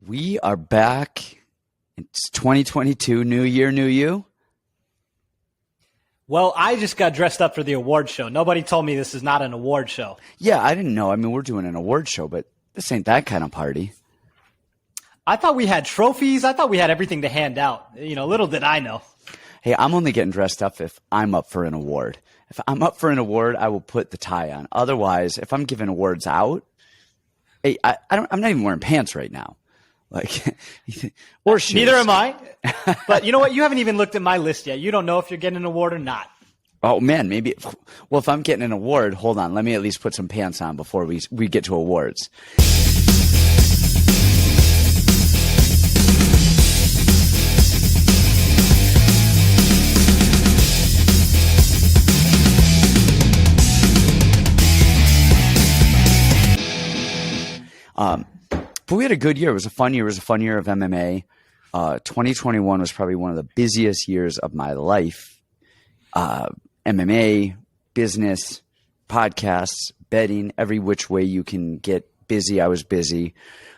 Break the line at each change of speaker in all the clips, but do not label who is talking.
We are back. It's 2022, new year, new you.
Well, I just got dressed up for the award show. Nobody told me this is not an award show.
Yeah, I didn't know. I mean, we're doing an award show, but this ain't that kind of party.
I thought we had trophies. I thought we had everything to hand out. You know, little did I know.
Hey, I'm only getting dressed up if I'm up for an award. If I'm up for an award, I will put the tie on. Otherwise, if I'm giving awards out, hey, I'm not even wearing pants right now. Like, or shoes.
Neither am I. But you know what? You haven't even looked at my list yet. You don't know if you're getting an award or not.
Oh, man, maybe. Well, if I'm getting an award, hold on. Let me at least put some pants on before we get to awards. But we had a good year. It was a fun year. It was a fun year of MMA. 2021 was probably one of the busiest years of my life. MMA, business, podcasts, betting, every which way you can get busy. I was busy.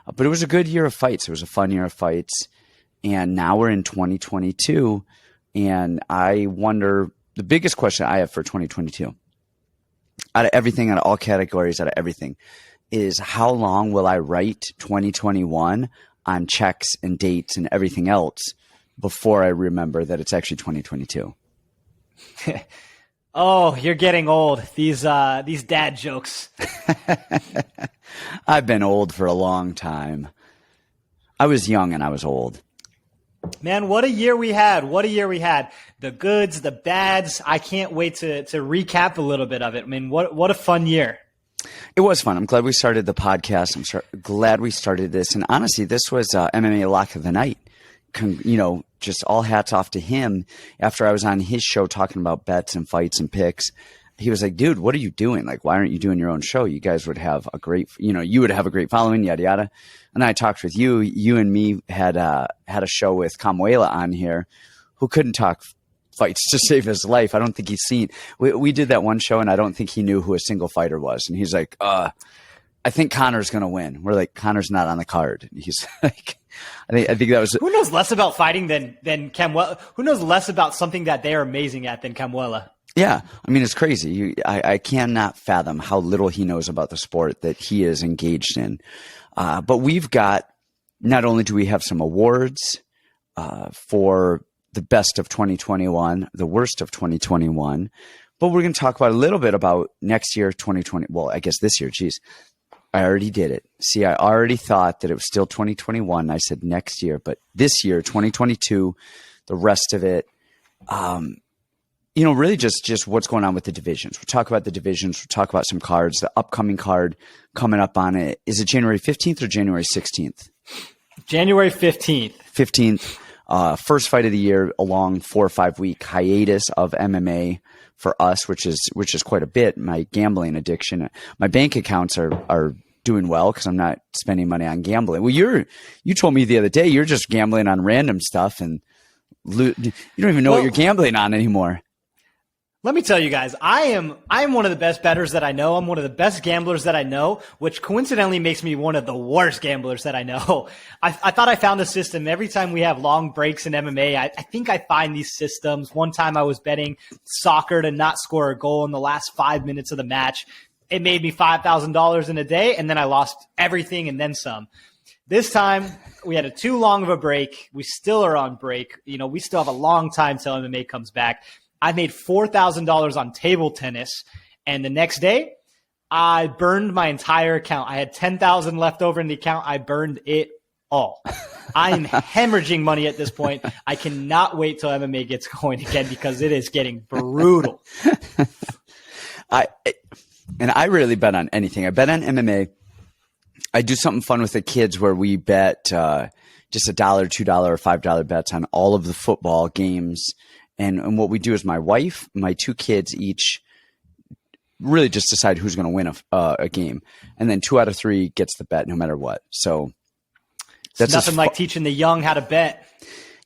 But it was a good year of fights. It was a fun year of fights. And now we're in 2022. And I wonder, the biggest question I have for 2022, out of everything, out of all categories, out of everything, is how long will I write 2021 on checks and dates and everything else before I remember that it's actually 2022?
Oh, you're getting old. These dad jokes.
I've been old for a long time. I was young and I was old.
Man, what a year we had. What a year we had. The goods, the bads. I can't wait to recap a little bit of it. I mean, what a fun year.
It was fun. I'm glad we started the podcast. I'm glad we started this. And honestly, this was MMA Lock of the Night. Just all hats off to him. After I was on his show talking about bets and fights and picks, he was like, dude, what are you doing? Like, why aren't you doing your own show? You guys would have a great, you would have a great following, yada, yada. And I talked with you. You and me had a show with Camuela on here who couldn't talk fights to save his life. I don't think he's seen. We did that one show, and I don't think he knew who a single fighter was. And he's like, I think Conor's going to win. We're like, Conor's not on the card. And he's like, I think that was.
Who knows less about fighting than Camuela? Who knows less about something that they are amazing at than Camuela?
Yeah, I mean, it's crazy. I cannot fathom how little he knows about the sport that he is engaged in. But we've got, not only do we have some awards for the best of 2021, the worst of 2021, but we're going to talk about a little bit about next year, 2020. Well, I guess this year, geez, I already did it. See, I already thought that it was still 2021. I said next year, but this year, 2022, the rest of it, really just what's going on with the divisions. We'll talk about the divisions. We'll talk about some cards, the upcoming card coming up on it. Is it January 15th or January 16th?
January 15th.
15th. First fight of the year, a long 4 or 5 week hiatus of MMA for us, which is quite a bit. My gambling addiction, my bank accounts are doing well because I'm not spending money on gambling. Well, you told me the other day you're just gambling on random stuff and you don't even know what you're gambling on anymore.
Let me tell you guys, I am one of the best bettors that I know. I'm one of the best gamblers that I know, which coincidentally makes me one of the worst gamblers that I know. I thought I found a system. Every time we have long breaks in MMA, I think I find these systems. One time I was betting soccer to not score a goal in the last 5 minutes of the match. It made me $5,000 in a day, and then I lost everything and then some. This time, we had too long of a break. We still are on break. We still have a long time till MMA comes back. I made $4,000 on table tennis, and the next day, I burned my entire account. I had $10,000 left over in the account. I burned it all. I'm hemorrhaging money at this point. I cannot wait till MMA gets going again because it is getting brutal.
I rarely bet on anything. I bet on MMA. I do something fun with the kids where we bet just $1, $2, or $5 bets on all of the football games. And what we do is my wife, my 2 kids each really just decide who's going to win a game. And then 2 out of 3 gets the bet no matter what. So
that's nothing like teaching the young how to bet.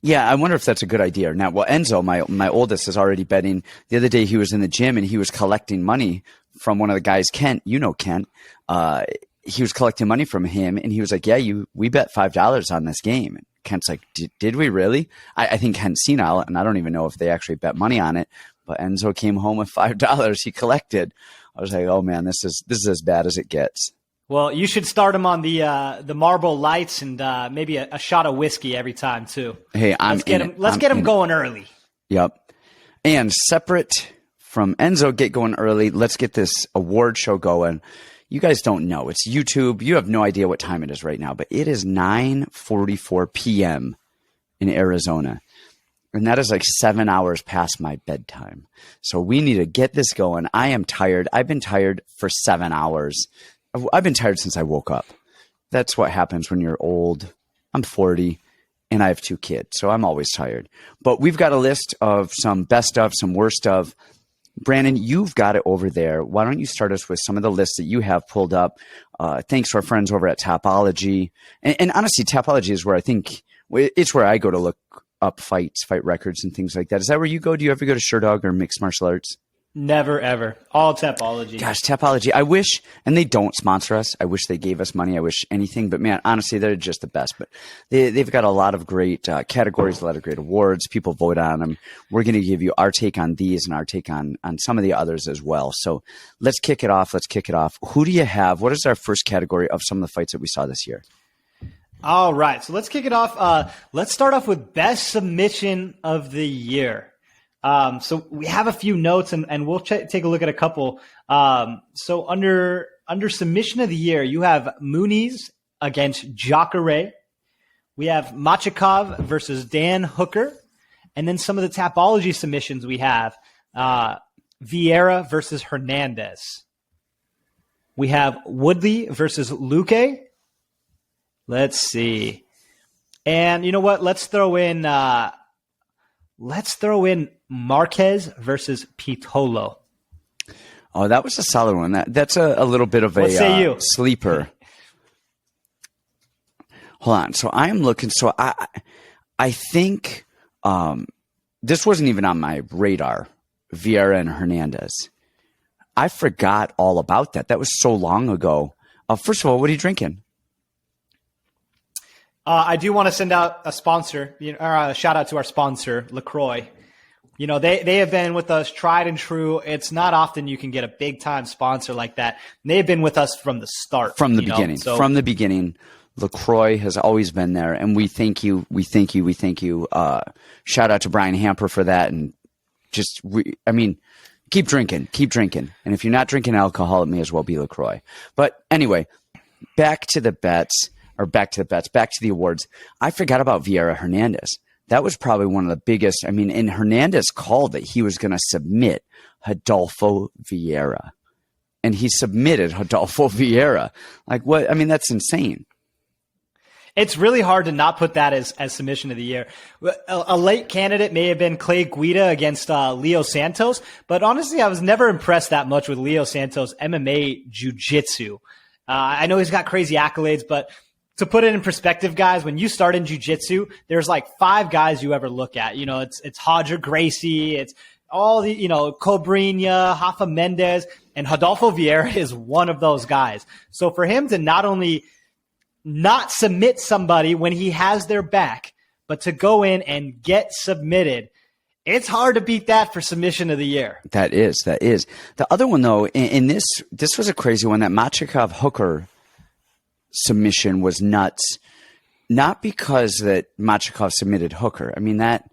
Yeah, I wonder if that's a good idea or not. Well, Enzo, my oldest, is already betting. The other day he was in the gym and he was collecting money from one of the guys, Kent. You know Kent. he was collecting money from him, and he was like, yeah, we bet $5 on this game. And Kent's like, did we really? I think Kent's senile, and I don't even know if they actually bet money on it, but Enzo came home with $5 he collected. I was like, oh man, this is as bad as it gets.
Well, you should start him on the Marlboro Lights and maybe a shot of whiskey every time too.
Hey,
let's get him going early.
Yep. And separate from Enzo get going early, let's get this award show going. You guys don't know. It's YouTube. You have no idea what time it is right now, but it is 9:44 p.m. in Arizona. And that is like 7 hours past my bedtime. So we need to get this going. I am tired. I've been tired for 7 hours. I've been tired since I woke up. That's what happens when you're old. I'm 40 and I have 2 kids, so I'm always tired. But we've got a list of some best of, some worst of. Brandan, you've got it over there. Why don't you start us with some of the lists that you have pulled up? Thanks to our friends over at Tapology. And honestly, Tapology is where I think it's where I go to look up fights, fight records, and things like that. Is that where you go? Do you ever go to Sherdog or Mixed Martial Arts?
Never, ever. All Tapology.
Gosh, Tapology. I wish, and they don't sponsor us. I wish they gave us money. I wish anything. But man, honestly, they're just the best. But they've got a lot of great categories, a lot of great awards. People vote on them. We're going to give you our take on these and our take on some of the others as well. So let's kick it off. Who do you have? What is our first category of some of the fights that we saw this year?
All right. So let's kick it off. Let's start off with best submission of the year. So we have a few notes and we'll take a look at a couple. So under submission of the year, you have Muniz against Jacare. We have Machikov versus Dan Hooker. And then some of the Tapology submissions we have, Vieira versus Hernandez. We have Woodley versus Luque. Let's see. And you know what? Let's throw in Marquez versus Pitolo.
Oh, that was a solid one. That's a little bit of a sleeper. Hold on. So I am looking. So I think this wasn't even on my radar. Vieira and Hernandez. I forgot all about that. That was so long ago. First of all, what are you drinking?
I do want to send out a sponsor, or a shout out to our sponsor, LaCroix. You know, they have been with us tried and true. It's not often you can get a big time sponsor like that. And they've been with us from the start. From the beginning.
From the beginning. LaCroix has always been there, and we thank you. We thank you. Shout out to Brian Hamper for that. And keep drinking. And if you're not drinking alcohol, it may as well be LaCroix. But anyway, back to the awards. I forgot about Vieira Hernandez. That was probably one of the biggest. And Hernandez called that he was going to submit Rodolfo Vieira. And he submitted Rodolfo Vieira. Like what? That's insane.
It's really hard to not put that as submission of the year. A late candidate may have been Clay Guida against Leo Santos, but honestly, I was never impressed that much with Leo Santos' MMA jiu-jitsu. I know he's got crazy accolades, but to put it in perspective, guys, when you start in jiu-jitsu, there's like 5 guys you ever look at. You know, it's Roger Gracie, it's all the, Cobrinha, Rafa Mendes, and Rodolfo Vieira is one of those guys. So for him to not only not submit somebody when he has their back, but to go in and get submitted, it's hard to beat that for submission of the year. That is.
The other one, though, in this was a crazy one. That Machikov Hooker submission was nuts. Not because that Machikov submitted Hooker. That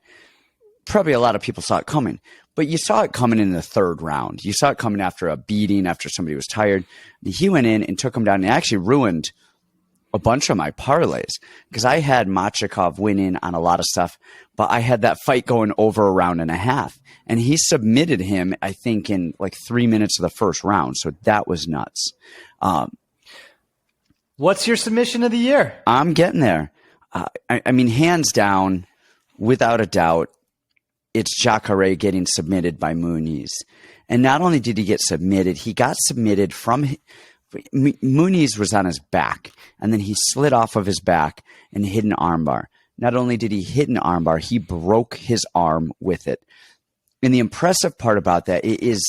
probably a lot of people saw it coming. But you saw it coming in the 3rd round. You saw it coming after a beating, after somebody was tired. He went in and took him down and actually ruined a bunch of my parlays because I had Machikov winning on a lot of stuff, but I had that fight going over a round and a half, and he submitted him, I think, in like 3 minutes of the first round. So that was nuts.
What's your submission of the year?
I'm getting there. Hands down, without a doubt, it's Jacare getting submitted by Muniz. And not only did he get submitted, he got submitted from Muniz was on his back, and then he slid off of his back and hit an armbar. Not only did he hit an armbar, he broke his arm with it. And the impressive part about that is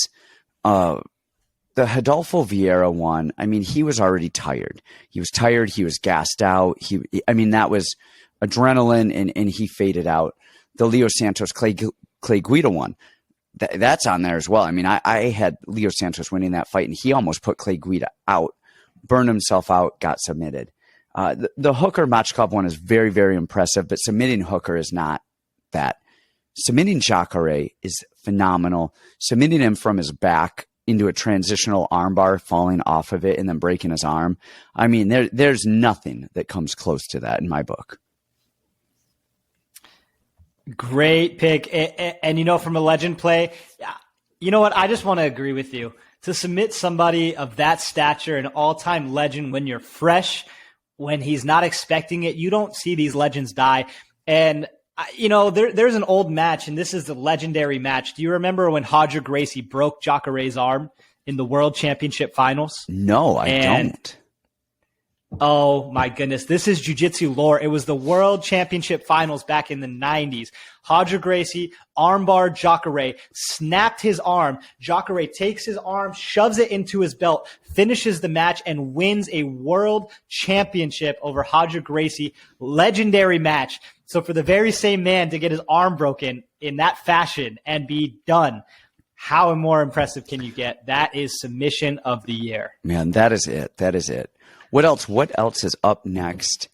the Rodolfo Vieira one, I mean, he was already tired. He was tired. He was gassed out. That was adrenaline, and he faded out. The Leo Santos Clay Guida one, that's on there as well. I mean, I had Leo Santos winning that fight, and he almost put Clay Guida out, burned himself out, got submitted. The Hooker Machkov one is very, very impressive, but submitting Hooker is not that. Submitting Jacare is phenomenal. Submitting him from his back into a transitional armbar, falling off of it, and then breaking his arm. I mean, there's nothing that comes close to that in my book.
Great pick. And from a legend play, you know what? I just want to agree with you. To submit somebody of that stature, an all-time legend, when you're fresh, when he's not expecting it, you don't see these legends die. And, there's an old match, and this is the legendary match. Do you remember when Roger Gracie broke Jacare's arm in the World Championship Finals?
No, I don't.
Oh my goodness. This is jiu-jitsu lore. It was the World Championship Finals back in the 90s. Roger Gracie armbarred Jacare, snapped his arm. Jacare takes his arm, shoves it into his belt, finishes the match, and wins a World Championship over Roger Gracie. Legendary match. So for the very same man to get his arm broken in that fashion and be done, how more impressive can you get? That is submission of the year.
Man, that is it. That is it. What else? What else is up next?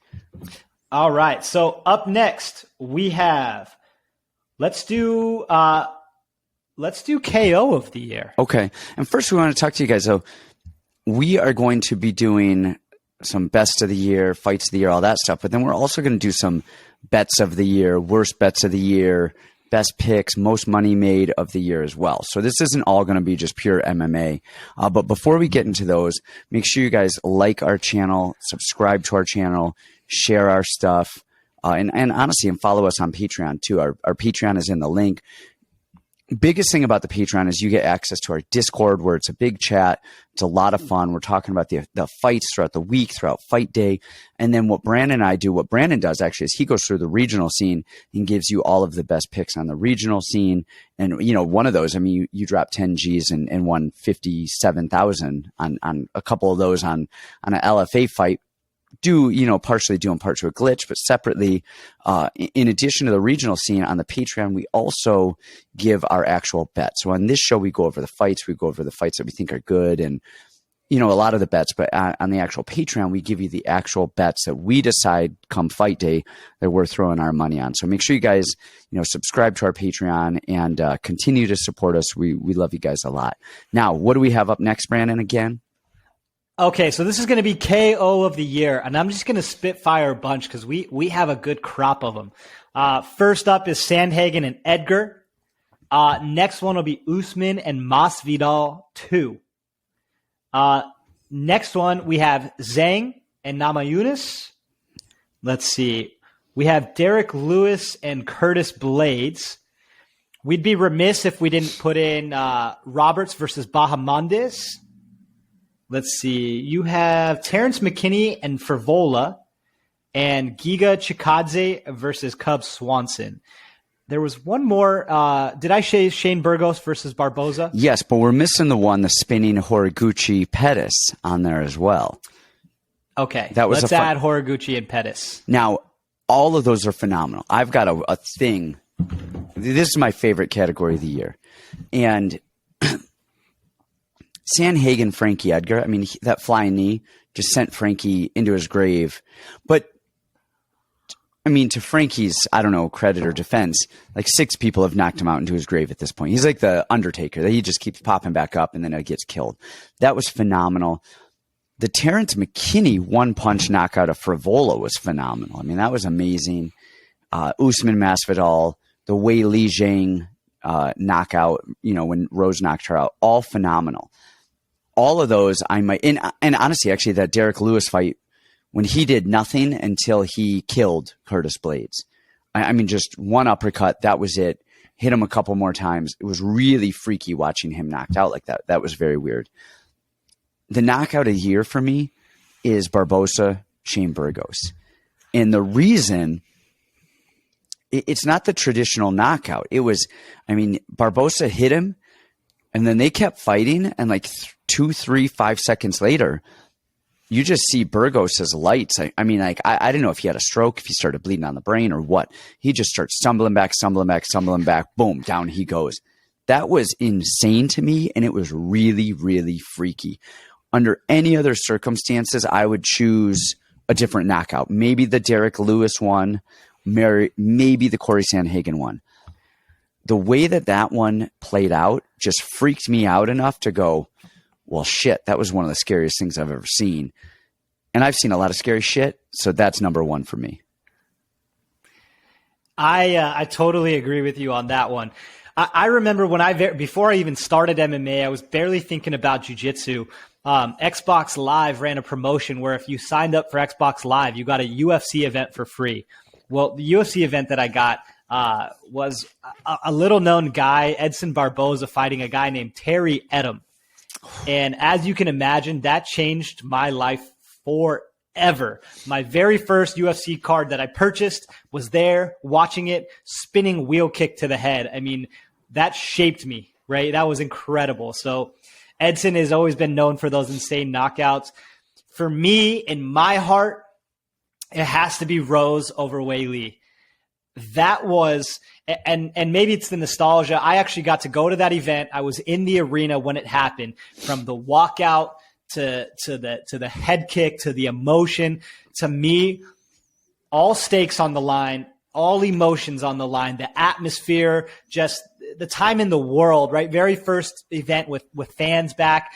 All right. So up next we have let's do KO of the year.
Okay. And first we want to talk to you guys. So we are going to be doing some best of the year, fights of the year, all that stuff. But then we're also going to do some bets of the year, worst bets of the year, best picks, most money made of the year as well. So this isn't all going to be just pure MMA. But before we get into those, make sure you guys like our channel, subscribe to our channel, share our stuff, and honestly, and follow us on Patreon too. Our Patreon is in the link. Biggest thing about the Patreon is you get access to our Discord, where it's a big chat. It's a lot of fun. We're talking about the fights throughout the week, throughout fight day. And then what Brandan and I do, what Brandan does actually, is he goes through the regional scene and gives you all of the best picks on the regional scene. And, one of those, I mean, you drop 10 Gs and won 57,000 on a couple of those on an LFA fight. Partially due in part to a glitch, but separately, in addition to the regional scene on the Patreon, we also give our actual bets. So on this show, we go over the fights. We go over the fights that we think are good and, a lot of the bets. But on the actual Patreon, we give you the actual bets that we decide come fight day that we're throwing our money on. So make sure you guys, subscribe to our Patreon and continue to support us. We love you guys a lot. Now, what do we have up next, Brandan, again?
Okay, so this is going to be KO of the year, and I'm just going to spitfire a bunch because we have a good crop of them. First up is Sandhagen and Edgar. Next one will be Usman and Masvidal 2. Next one, we have Zhang and Namajunas. Let's see. We have Derek Lewis and Curtis Blades. We'd be remiss if we didn't put in Roberts versus Bahamondes. Let's see. You have Terrence McKinney and Frivola and Giga Chikadze versus Cub Swanson. There was one more. Did I say Shane Burgos versus Barboza?
Yes, but we're missing the spinning Horiguchi Pettis on there as well.
Okay,
let's
add Horiguchi and Pettis.
Now, all of those are phenomenal. I've got a thing. This is my favorite category of the year. And Sandhagen, Frankie Edgar, I mean, that flying knee just sent Frankie into his grave. But, I mean, to Frankie's, credit or defense, like 6 people have knocked him out into his grave at this point. He's like the Undertaker, that he just keeps popping back up and then it gets killed. That was phenomenal. The Terrence McKinney one-punch knockout of Frivola was phenomenal. I mean, that was amazing. Usman Masvidal, the Wei Li Zhang knockout, when Rose knocked her out, all phenomenal. All of those I might, and honestly, actually, that Derek Lewis fight, when he did nothing until he killed Curtis Blades. I mean, just one uppercut, that was it. Hit him a couple more times. It was really freaky watching him knocked out like that. That was very weird. The knockout of the year for me is Barboza, Shane Burgos. And the reason, it's not the traditional knockout. It was, Barboza hit him, and then they kept fighting, and 2, 3, 5 seconds later, you just see Burgos's lights. I didn't know if he had a stroke, if he started bleeding on the brain or what. He just starts stumbling back. Boom, down he goes. That was insane to me, and it was really, really freaky. Under any other circumstances, I would choose a different knockout. Maybe the Derek Lewis one, maybe the Corey Sandhagen one. The way that one played out just freaked me out enough to go, well, shit, that was one of the scariest things I've ever seen. And I've seen a lot of scary shit, so that's number one for me.
I totally agree with you on that one. I remember before I even started MMA, I was barely thinking about jiu-jitsu. Xbox Live ran a promotion where if you signed up for Xbox Live, you got a UFC event for free. Well, the UFC event that I got was a little-known guy, Edson Barboza, fighting a guy named Terry Edom. And as you can imagine, that changed my life forever. My very first UFC card that I purchased was there, watching it, spinning wheel kick to the head. I mean, that shaped me, right? That was incredible. So Edson has always been known for those insane knockouts. For me, in my heart, it has to be Rose over Weili. That was, and maybe it's the nostalgia. I actually got to go to that event. I was in the arena when it happened, from the walkout to the head kick to the emotion. To me, all stakes on the line, all emotions on the line, the atmosphere, just the time in the world, right? Very first event with fans back.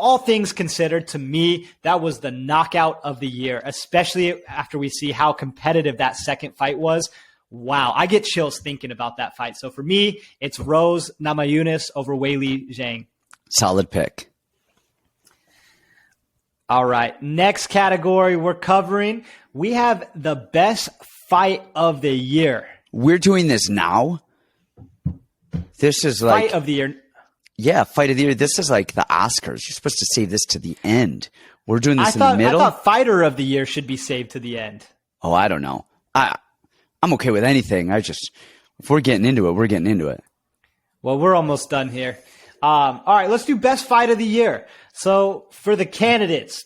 All things considered, to me, that was the knockout of the year, especially after we see how competitive that second fight was. Wow, I get chills thinking about that fight. So for me, it's Rose Namajunas over Weili Zhang.
Solid pick.
All right, next category we're covering, we have the best fight of the year.
We're doing this now? This is like...
Fight of the year.
Yeah, fight of the year. This is like the Oscars. You're supposed to save this to the end. We're doing this in the middle.
I thought fighter of the year should be saved to the end.
Oh, I don't know. I'm okay with anything. If we're getting into it, we're getting into it.
Well, we're almost done here. All right, let's do best fight of the year. So for the candidates,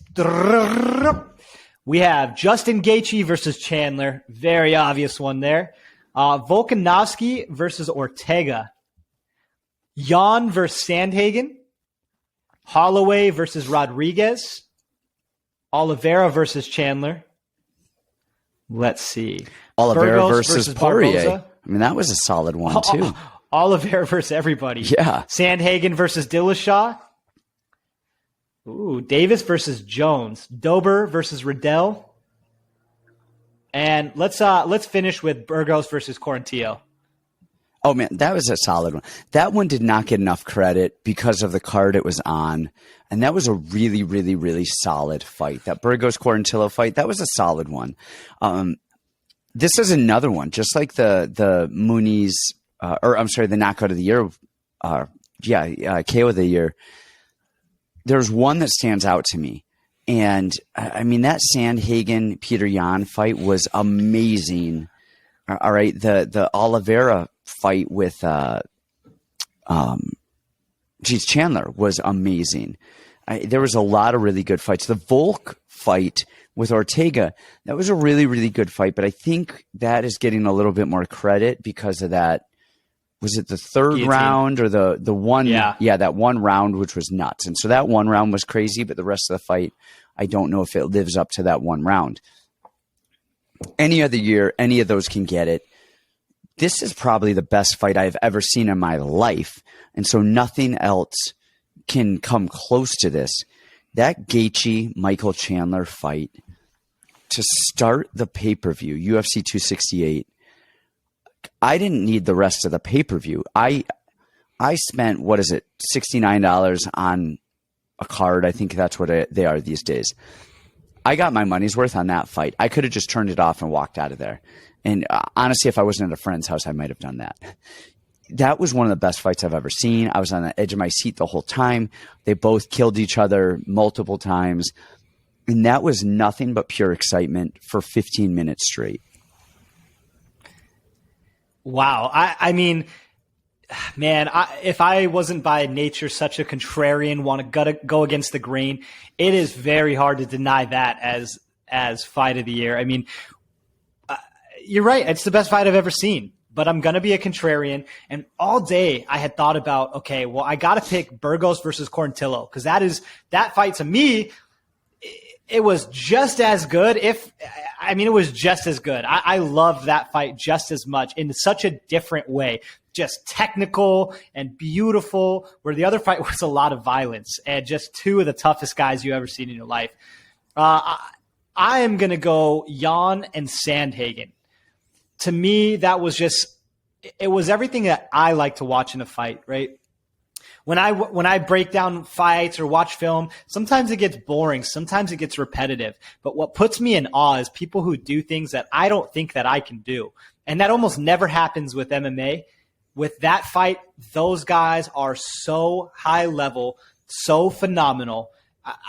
we have Justin Gaethje versus Chandler. Very obvious one there. Volkanovski versus Ortega. Juan versus Sandhagen, Holloway versus Rodriguez, Oliveira versus Chandler. Let's see.
Oliveira
Burgos
versus Poirier.
Barboza.
I mean, that was a solid one, too.
Oliveira versus everybody.
Yeah.
Sandhagen versus Dillashaw. Ooh, Davis versus Jones. Dober versus Riddell. And let's finish with Burgos versus Quarantillo.
Oh, man, that was a solid one. That one did not get enough credit because of the card it was on. And that was a really, really, really solid fight. That Burgos-Quarantillo fight, that was a solid one. This is another one, just like the Muniz, the knockout of the year, KO of the year. There's one that stands out to me. And, I mean, that Sandhagen-Peter Yan fight was amazing. All right, the Oliveira fight with Chandler was amazing. There was a lot of really good fights. The Volk fight with Ortega, that was a really, really good fight, but I think that is getting a little bit more credit because of that. Was it the third round or the one? Yeah, that one round, which was nuts. And so that one round was crazy, but the rest of the fight, I don't know if it lives up to that one round. Any other year, any of those can get it. This is probably the best fight I've ever seen in my life. And so nothing else can come close to this. That Gaethje-Michael Chandler fight to start the pay-per-view, UFC 268, I didn't need the rest of the pay-per-view. I spent, $69 on a card. I think that's what they are these days. I got my money's worth on that fight. I could have just turned it off and walked out of there. And honestly, if I wasn't at a friend's house, I might have done that. That was one of the best fights I've ever seen. I was on the edge of my seat the whole time. They both killed each other multiple times. And that was nothing but pure excitement for 15 minutes straight.
Wow. I mean, Man, if I wasn't by nature such a contrarian, want to go against the grain, it is very hard to deny that as fight of the year. I mean, you're right. It's the best fight I've ever seen. But I'm going to be a contrarian. And all day I had thought about, okay, well, I got to pick Burgos versus Quarantillo because that fight to me, it was just as good. It was just as good. I loved that fight just as much in such a different way. Just technical and beautiful, where the other fight was a lot of violence and just two of the toughest guys you've ever seen in your life. I am going to go Juan and Sandhagen. To me, that was it was everything that I like to watch in a fight, right? When I break down fights or watch film, sometimes it gets boring, sometimes it gets repetitive. But what puts me in awe is people who do things that I don't think that I can do. And that almost never happens with MMA. With that fight, those guys are so high level, so phenomenal.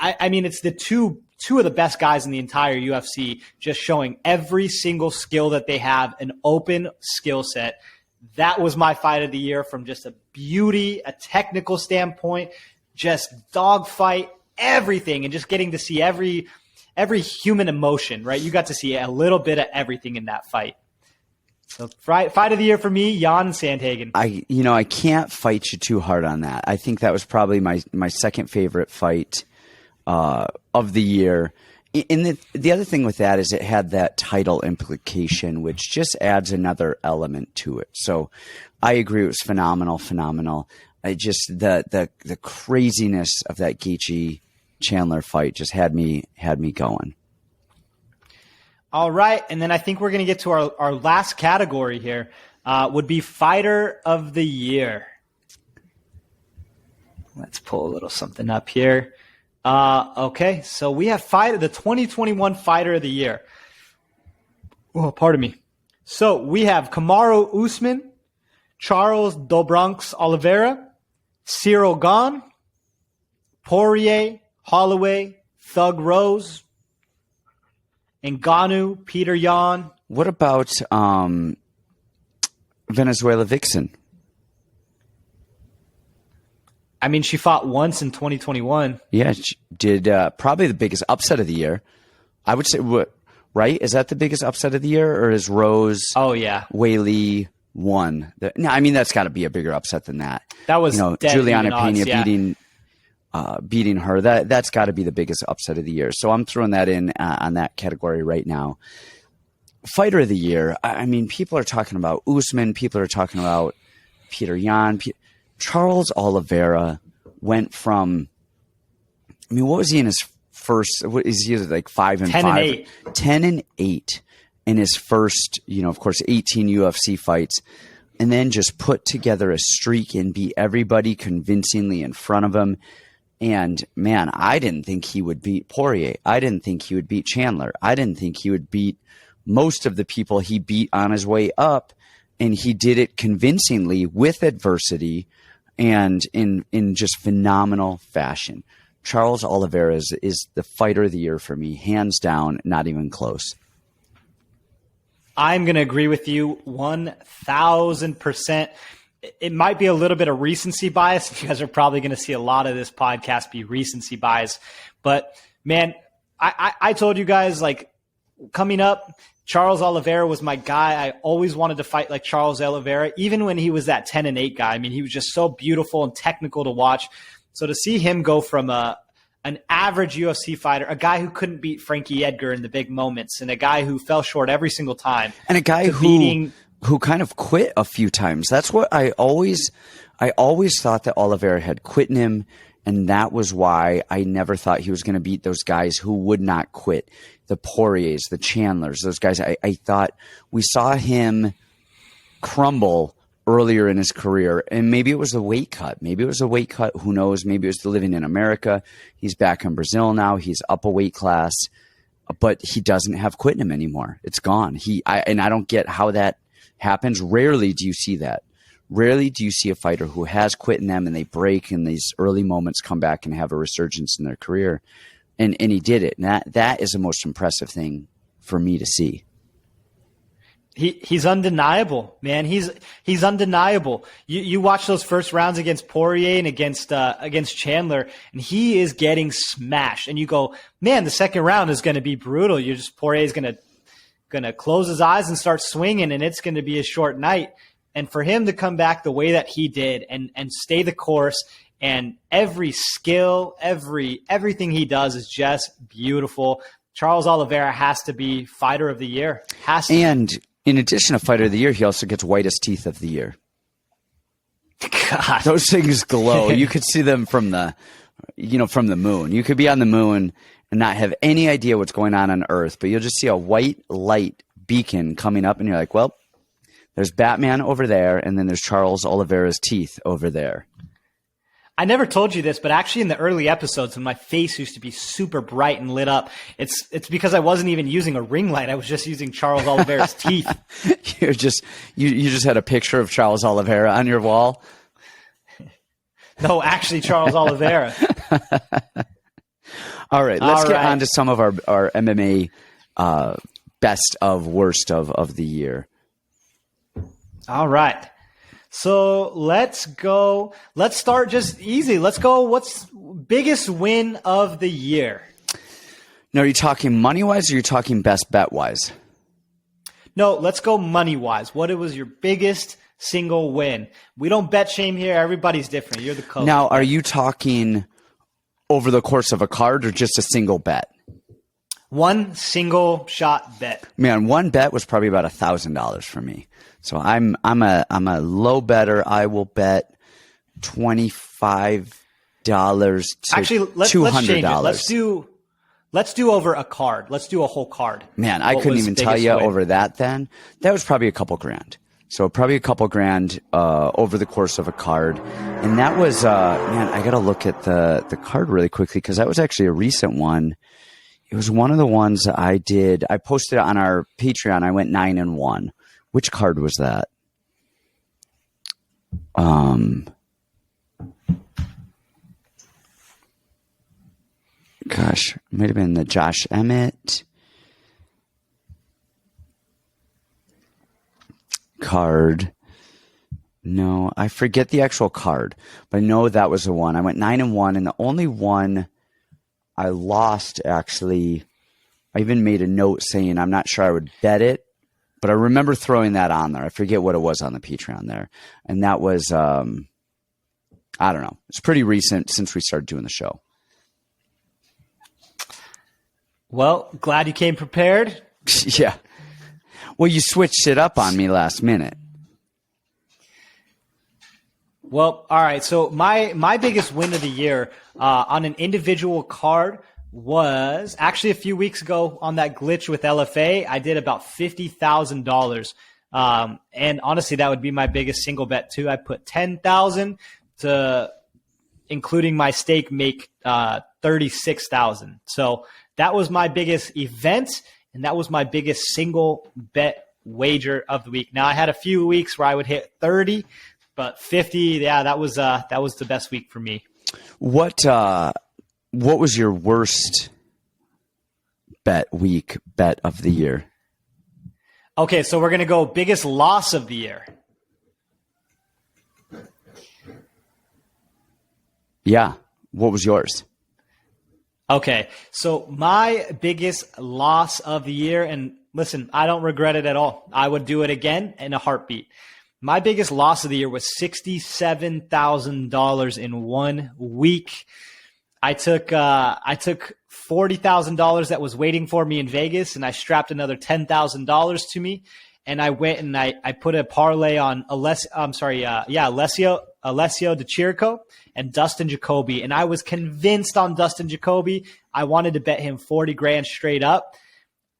I mean, it's the two of the best guys in the entire UFC, just showing every single skill that they have, an open skill set. That was my fight of the year from just a beauty, a technical standpoint, just dogfight, everything, and just getting to see every human emotion, right? You got to see a little bit of everything in that fight. So fight of the year for me, Jan Sandhagen.
I can't fight you too hard on that. I think that was probably my second favorite fight of the year. And the other thing with that is it had that title implication, which just adds another element to it. So I agree, it was phenomenal. I just the craziness of that Gaethje Chandler fight just had me going.
All right, and then I think we're going to get to our last category here. Would be Fighter of the Year. Let's pull a little something up here. Okay, so we have the 2021 Fighter of the Year. Oh, pardon me. So we have Kamaru Usman, Charles Do Bronx Oliveira, Cyril Gane, Poirier, Holloway, Thug Rose, Ngannou, Peter Yan.
What about Venezuela Vixen?
I mean, she fought once in 2021.
Yeah, she did probably the biggest upset of the year. I would say, right? Is that the biggest upset of the year, or is Rose?
Oh yeah,
Weili won. No, I mean that's got to be a bigger upset than that.
That was
Juliana Pena
yeah.
beating her. That's got to be the biggest upset of the year. So I'm throwing that in on that category right now. Fighter of the year. I mean, people are talking about Usman. People are talking about Peter Yan. Charles Oliveira went from, I mean, what was he in his first, what is he like 5-5?
10-8.
10-8 in his first, of course, 18 UFC fights, and then just put together a streak and beat everybody convincingly in front of him. And man, I didn't think he would beat Poirier. I didn't think he would beat Chandler. I didn't think he would beat most of the people he beat on his way up. And he did it convincingly with adversity and in just phenomenal fashion. Charles Oliveira is the fighter of the year for me, hands down, not even close.
I'm going to agree with you 1,000%. It might be a little bit of recency bias. You guys are probably going to see a lot of this podcast be recency bias. But, man, I told you guys, like, coming up, Charles Oliveira was my guy. I always wanted to fight like Charles Oliveira, even when he was that 10-8 guy. I mean, he was just so beautiful and technical to watch. So to see him go from an average UFC fighter, a guy who couldn't beat Frankie Edgar in the big moments, and a guy who fell short every single time,
and a guy who kind of quit a few times. That's what I always thought, that Oliveira had quit in him, and that was why I never thought he was going to beat those guys who would not quit. The Poiriers, the Chandlers, those guys. I thought we saw him crumble earlier in his career, and maybe it was the weight cut. Who knows? Maybe it was the living in America. He's back in Brazil now. He's up a weight class, but he doesn't have quit in him anymore. It's gone. I don't get how that happens. Rarely do you see that. Rarely do you see a fighter who has quit in them and they break in these early moments, come back and have a resurgence in their career. And he did it. And that is the most impressive thing for me to see.
He's undeniable, man. He's undeniable. You watch those first rounds against Poirier and against Chandler, and he is getting smashed. And you go, man, the second round is going to be brutal. Poirier's going to close his eyes and start swinging, and it's going to be a short night. And for him to come back the way that he did and stay the course, and every skill, everything he does is just beautiful. Charles Oliveira has to be fighter of the year.
And in addition to fighter of the year, he also gets whitest teeth of the year.
God.
Those things glow. You could see them from the moon. You could be on the moon and not have any idea what's going on Earth, but you'll just see a white light beacon coming up, and you're like, well, there's Batman over there, and then there's Charles Oliveira's teeth over there.
I never told you this, but actually in the early episodes when my face used to be super bright and lit up, it's because I wasn't even using a ring light. I was just using Charles Oliveira's teeth.
You just had a picture of Charles Oliveira on your wall?
No, actually Charles Oliveira.
All right, let's get on to some of our MMA best of worst of the year.
All right. So let's go. Let's start just easy. Let's go. What's biggest win of the year?
Now, are you talking money-wise or are you talking best bet-wise?
No, let's go money-wise. What was your biggest single win? We don't bet shame here. Everybody's different. You're the coach.
Now, are you talking over the course of a card or just a single bet?
One single shot bet.
Man, one bet was probably about $1,000 for me. So I'm a low better. I will bet $25 to
Actually, let's
$200.
change it. Let's do over a card. Let's do a whole card.
Man, I couldn't even tell you over that then. That was probably a couple grand. So probably a couple grand over the course of a card. And that was, man, I got to look at the card really quickly because that was actually a recent one. It was one of the ones I did. I posted it on our Patreon. I went 9-1. Which card was that? Gosh, it might have been the Josh Emmett card. No, I forget the actual card, but I know that was the one. I went 9-1, and the only one I lost, actually, I even made a note saying I'm not sure I would bet it. But I remember throwing that on there. I forget what it was on the Patreon there. And that was, I don't know. It's pretty recent since we started doing the show.
Well, glad you came prepared.
Yeah. Well, you switched it up on me last minute.
Well, all right. So my biggest win of the year on an individual card was actually a few weeks ago on that glitch with LFA. I did about $50,000. And honestly, that would be my biggest single bet too. I put 10,000 to, including my stake, make 36,000. So that was my biggest event, and that was my biggest single bet wager of the week. Now I had a few weeks where I would hit 30, but 50, yeah, that was the best week for me.
What was your worst bet of the year?
Okay, so we're going to go biggest loss of the year.
Yeah. What was yours?
Okay, so my biggest loss of the year, and listen, I don't regret it at all. I would do it again in a heartbeat. My biggest loss of the year was $67,000 in 1 week. I took $40,000 that was waiting for me in Vegas, and I strapped another $10,000 to me, and I went and I put a parlay on Alessio Di Chirico and Dustin Jacoby, and I was convinced on Dustin Jacoby. I wanted to bet him 40 grand straight up,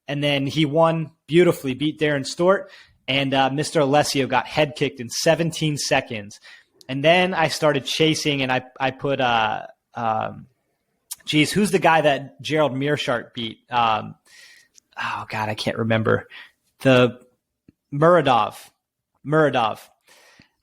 and then he won beautifully, beat Darren Stewart, and Mr. Alessio got head kicked in 17 seconds, and then I started chasing, and I put who's the guy that Gerald Meerschaert beat? Oh, God, I can't remember. The Muradov.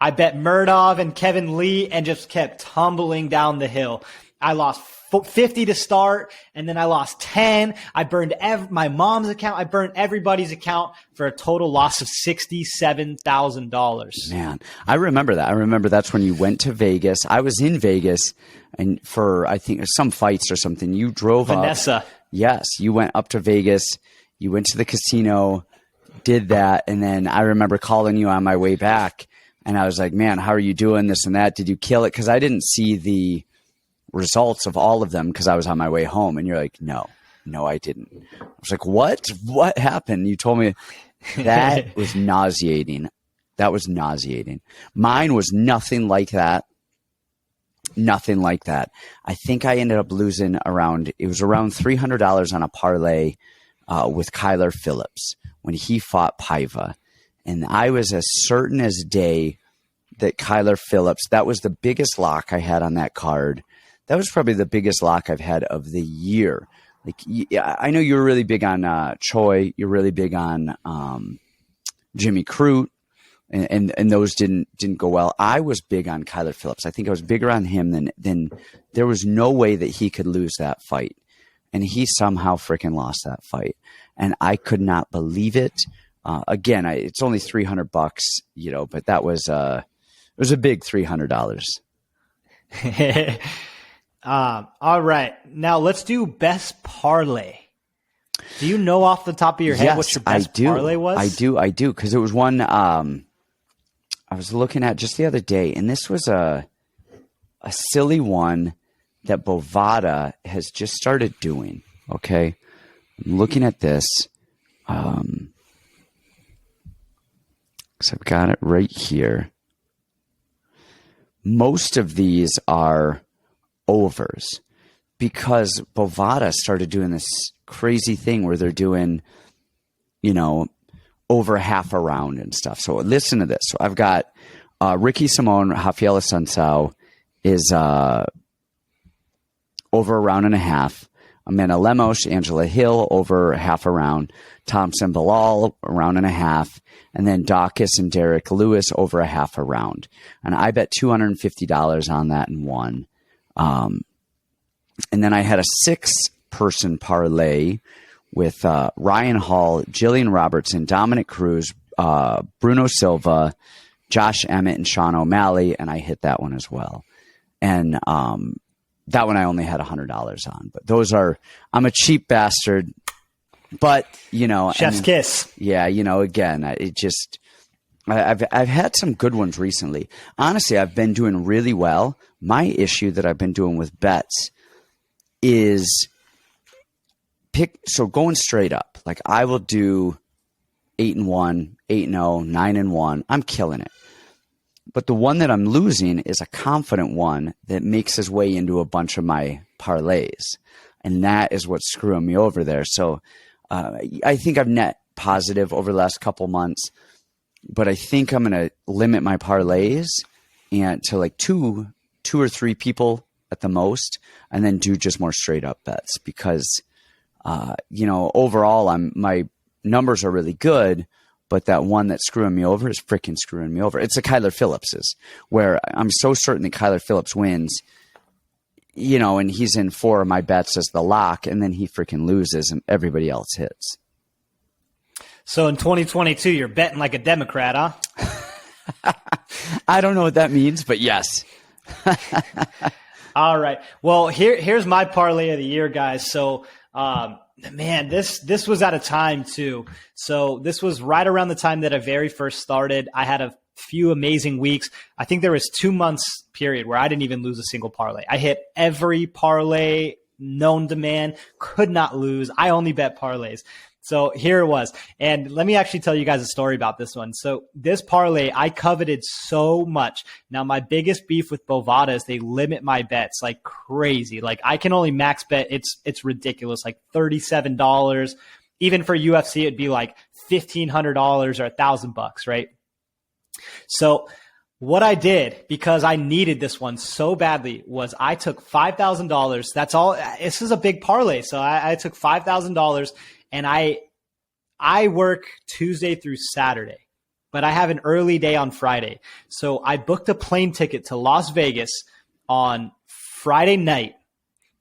I bet Muradov and Kevin Lee and just kept tumbling down the hill. I lost 50 to start, and then I lost 10. I burned my mom's account. I burned everybody's account for a total loss of $67,000.
Man, I remember that. I remember that's when you went to Vegas. I was in Vegas, and for, I think, some fights or something, you drove
Vanessa.
up. Yes, you went up to Vegas. You went to the casino, did that, and then I remember calling you on my way back, and I was like, man, how are you doing, this and that? Did you kill it? Because I didn't see the results of all of them because I was on my way home, and you're like, no, I didn't. I was like, what happened? You told me. That was nauseating. Mine was nothing like that. I think I ended up losing around $300 on a parlay with Kyler Phillips when he fought Paiva, and I was as certain as day that Kyler Phillips, that was the biggest lock I had on that card. That was probably the biggest lock I've had of the year. Like, I know you were really big on Choi. You're really big on Jimmy Crute, and those didn't go well. I was big on Kyler Phillips. I think I was bigger on him than there was no way that he could lose that fight, and he somehow freaking lost that fight, and I could not believe it. Again, it's only $300, but that was it was a big $300.
All right. Now let's do best parlay. Do you know off the top of your head what your best parlay was?
I do. Because it was one I was looking at just the other day, and this was a silly one that Bovada has just started doing. Okay. I'm looking at this. So I've got it right here. Most of these are overs because Bovada started doing this crazy thing where they're doing, over half a round and stuff. So listen to this. So I've got Ricky Simone, Rafael Assunção is over a round and a half. Amanda Lemos, Angela Hill over half a round. Thompson Bilal, a round and a half. And then Dawkins and Derek Lewis over a half a round. And I bet $250 on that and won. And then I had a 6-person parlay with Ryan Hall, Jillian Robertson, Dominic Cruz, Bruno Silva, Josh Emmett, and Sean O'Malley, and I hit that one as well. And that one I only had $100 on. But those are – I'm a cheap bastard. But,
Chef's kiss.
Yeah, again, it just – I've had some good ones recently. Honestly, I've been doing really well. My issue that I've been doing with bets is going straight up. Like I will do 8-1, 8-0, 9-1. I'm killing it. But the one that I'm losing is a confident one that makes his way into a bunch of my parlays. And that is what's screwing me over there. So I think I've net positive over the last couple months. But I think I'm going to limit my parlays and to like two or three people at the most, and then do just more straight up bets because, overall my numbers are really good, but that one that's screwing me over is freaking screwing me over. It's the Kyler Phillips's where I'm so certain that Kyler Phillips wins, and he's in 4 of my bets as the lock, and then he freaking loses and everybody else hits.
So in 2022, you're betting like a Democrat, huh?
I don't know what that means, but yes.
All right. Well, here's my parlay of the year, guys. So, man, this was at a time too. So this was right around the time that I very first started. I had a few amazing weeks. I think there was 2 months period where I didn't even lose a single parlay. I hit every parlay known to man, could not lose. I only bet parlays. So here it was. And let me actually tell you guys a story about this one. So this parlay, I coveted so much. Now, my biggest beef with Bovada is they limit my bets like crazy. Like I can only max bet. It's ridiculous. Like $37. Even for UFC, it'd be like $1,500 or $1,000, right? So what I did, because I needed this one so badly, was I took $5,000. That's all. This is a big parlay. So I took $5,000. And I work Tuesday through Saturday, but I have an early day on Friday. So I booked a plane ticket to Las Vegas on Friday night,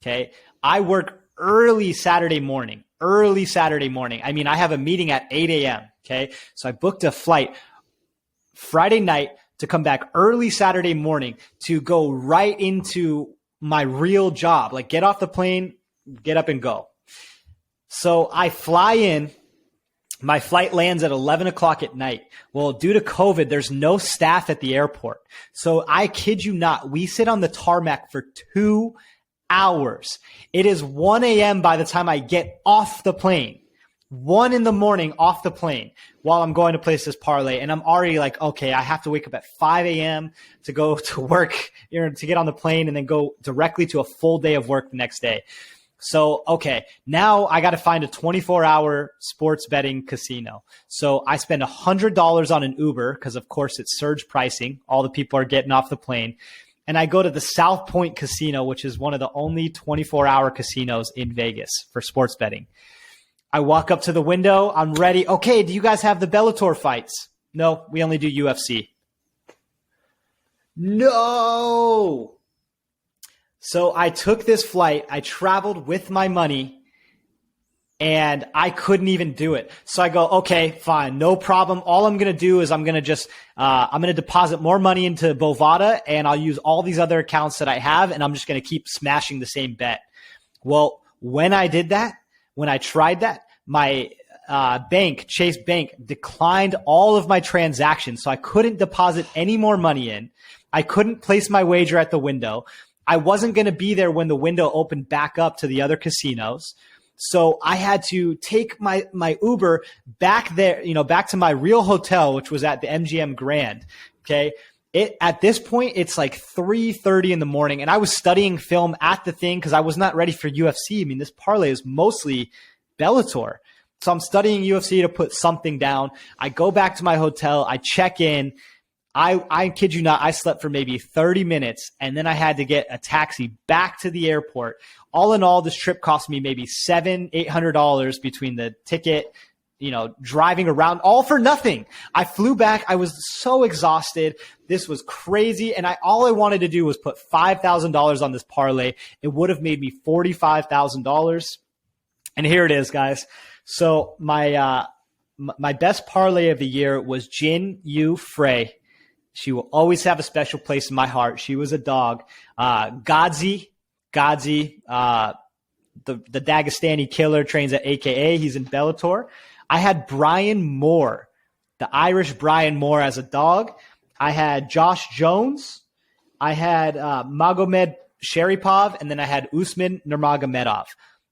Okay. I work early Saturday morning. I mean, I have a meeting at 8 a.m. Okay. So I booked a flight Friday night to come back early Saturday morning to go right into my real job. Like, get off the plane, get up and go. So I fly in. My flight lands at 11 o'clock at night. Well, due to COVID, there's no staff at the airport. So I kid you not, we sit on the tarmac for 2 hours. It is 1 a.m. by the time I get off the plane. 1 in the morning off the plane while I'm going to place this parlay. And I'm already like, okay, I have to wake up at 5 a.m. to go to work, to get on the plane and then go directly to a full day of work the next day. So, okay, now I got to find a 24-hour sports betting casino. So I spend $100 on an Uber because, of course, it's surge pricing. All the people are getting off the plane. And I go to the South Point Casino, which is one of the only 24-hour casinos in Vegas for sports betting. I walk up to the window. I'm ready. Okay, do you guys have the Bellator fights? No, we only do UFC. No! So I took this flight. I traveled with my money, and I couldn't even do it. So I go, okay, fine, no problem. All I'm going to do is I'm going to deposit more money into Bovada, and I'll use all these other accounts that I have, and I'm just going to keep smashing the same bet. Well, when I did that, when I tried that, my bank, Chase Bank, declined all of my transactions. So I couldn't deposit any more money in. I couldn't place my wager at the window. I wasn't going to be there when the window opened back up to the other casinos. So I had to take my Uber back there, back to my real hotel, which was at the MGM Grand. Okay. At this point, it's like 3:30 in the morning, and I was studying film at the thing because I was not ready for UFC. I mean, this parlay is mostly Bellator. So I'm studying UFC to put something down. I go back to my hotel. I check in. I kid you not, I slept for maybe 30 minutes, and then I had to get a taxi back to the airport. All in all, this trip cost me maybe $800 between the ticket, driving around, all for nothing. I flew back. I was so exhausted. This was crazy. And all I wanted to do was put $5,000 on this parlay. It would have made me $45,000. And here it is, guys. So my best parlay of the year was Jin Yu Frey. She will always have a special place in my heart. She was a dog. Gadzi, the Dagestani killer, trains at AKA. He's in Bellator. I had Brian Moore, the Irish Brian Moore, as a dog. I had Josh Jones. I had Magomed Sharipov, and then I had Usman Nurmagomedov.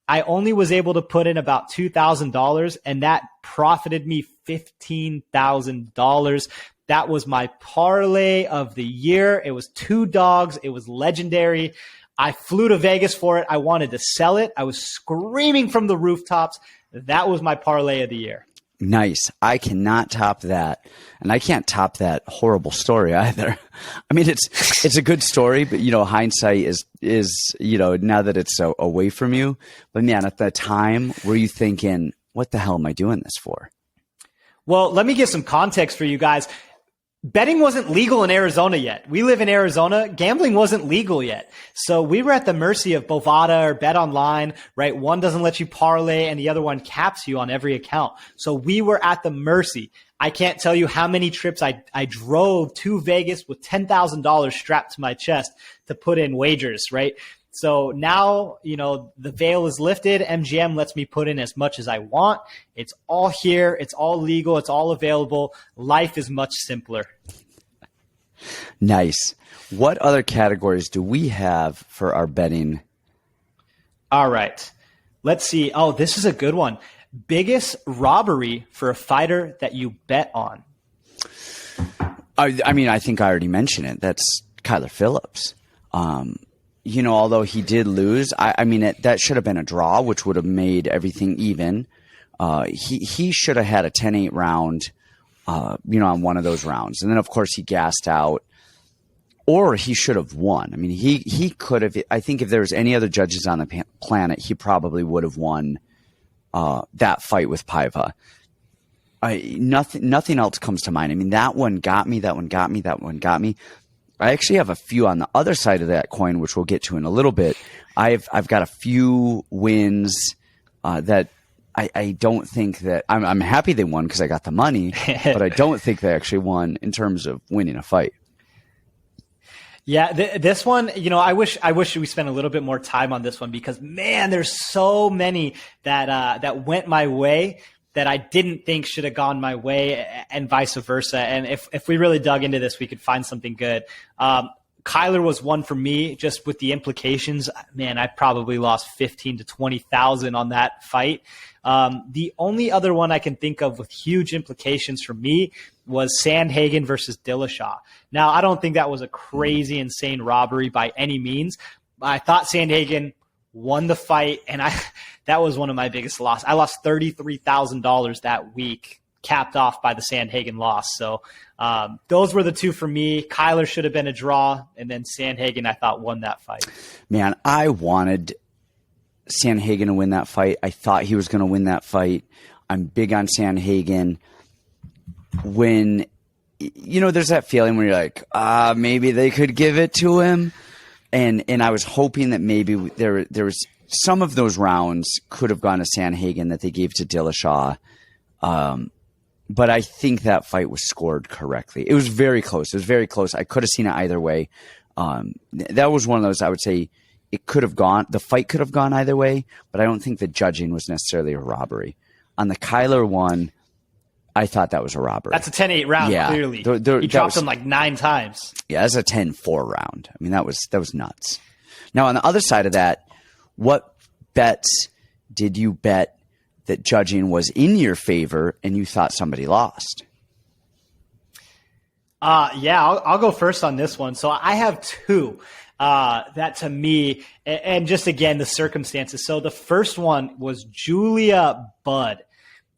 I only was able to put in about $2,000, and that profited me $15,000. That was my parlay of the year. It was 2 dogs. It was legendary. I flew to Vegas for it. I wanted to sell it. I was screaming from the rooftops. That was my parlay of the year.
Nice. I cannot top that. And I can't top that horrible story either. I mean, it's a good story, but hindsight is now that it's away from you. But man, at the time, were you thinking, what the hell am I doing this for?
Well, let me give some context for you guys. Betting wasn't legal in Arizona yet. We live in Arizona. Gambling wasn't legal yet. So we were at the mercy of Bovada or Bet Online, right? One doesn't let you parlay and the other one caps you on every account. So we were at the mercy. I can't tell you how many trips I drove to Vegas with $10,000 strapped to my chest to put in wagers, right? So now, the veil is lifted. MGM lets me put in as much as I want. It's all here. It's all legal. It's all available. Life is much simpler.
Nice. What other categories do we have for our betting?
All right. Let's see. Oh, this is a good one. Biggest robbery for a fighter that you bet on.
I mean, I think I already mentioned it. That's Kyler Phillips. Although he did lose, that should have been a draw, which would have made everything even. He should have had a 10-8 round, on one of those rounds. And then, of course, he gassed out, or he should have won. I mean, he could have. I think if there was any other judges on the planet, he probably would have won that fight with Paiva. Nothing else comes to mind. I mean, that one got me. I actually have a few on the other side of that coin, which we'll get to in a little bit. I've got a few wins that I don't think that I'm happy they won because I got the money, but I don't think they actually won in terms of winning a fight.
Yeah, this one, I wish we spent a little bit more time on this one because, man, there's so many that went my way that I didn't think should have gone my way, and vice versa. And if we really dug into this, we could find something good. Kyler was one for me, just with the implications. Man, I probably lost 15 to 20,000 on that fight. The only other one I can think of with huge implications for me was Hagen versus Dillashaw. Now, I don't think that was a crazy, insane robbery by any means. I thought Hagen won the fight, and that was one of my biggest losses. I lost $33,000 that week, capped off by the Hagen loss. So those were the two for me. Kyler should have been a draw, and then Hagen, I thought, won that fight. Man,
I wanted Hagen to win that fight. I thought he was going to win that fight. I'm big on Hagen. When, there's that feeling where you're like, maybe they could give it to him. And I was hoping that maybe there was some of those rounds could have gone to Hagen that they gave to Dillashaw. But I think that fight was scored correctly. It was very close. It was very close. I could have seen it either way. That was one of those, I would say, the fight could have gone either way, but I don't think the judging was necessarily a robbery. On the Kyler one, I thought that was a robbery.
That's a 10-8 round, clearly. He dropped him like 9 times.
Yeah, that's a 10-4 round. I mean, that was nuts. Now, on the other side of that, what bets did you bet that judging was in your favor and you thought somebody lost?
I'll go first on this one. So I have 2 that to me, and just again, the circumstances. So the first one was Julia Budd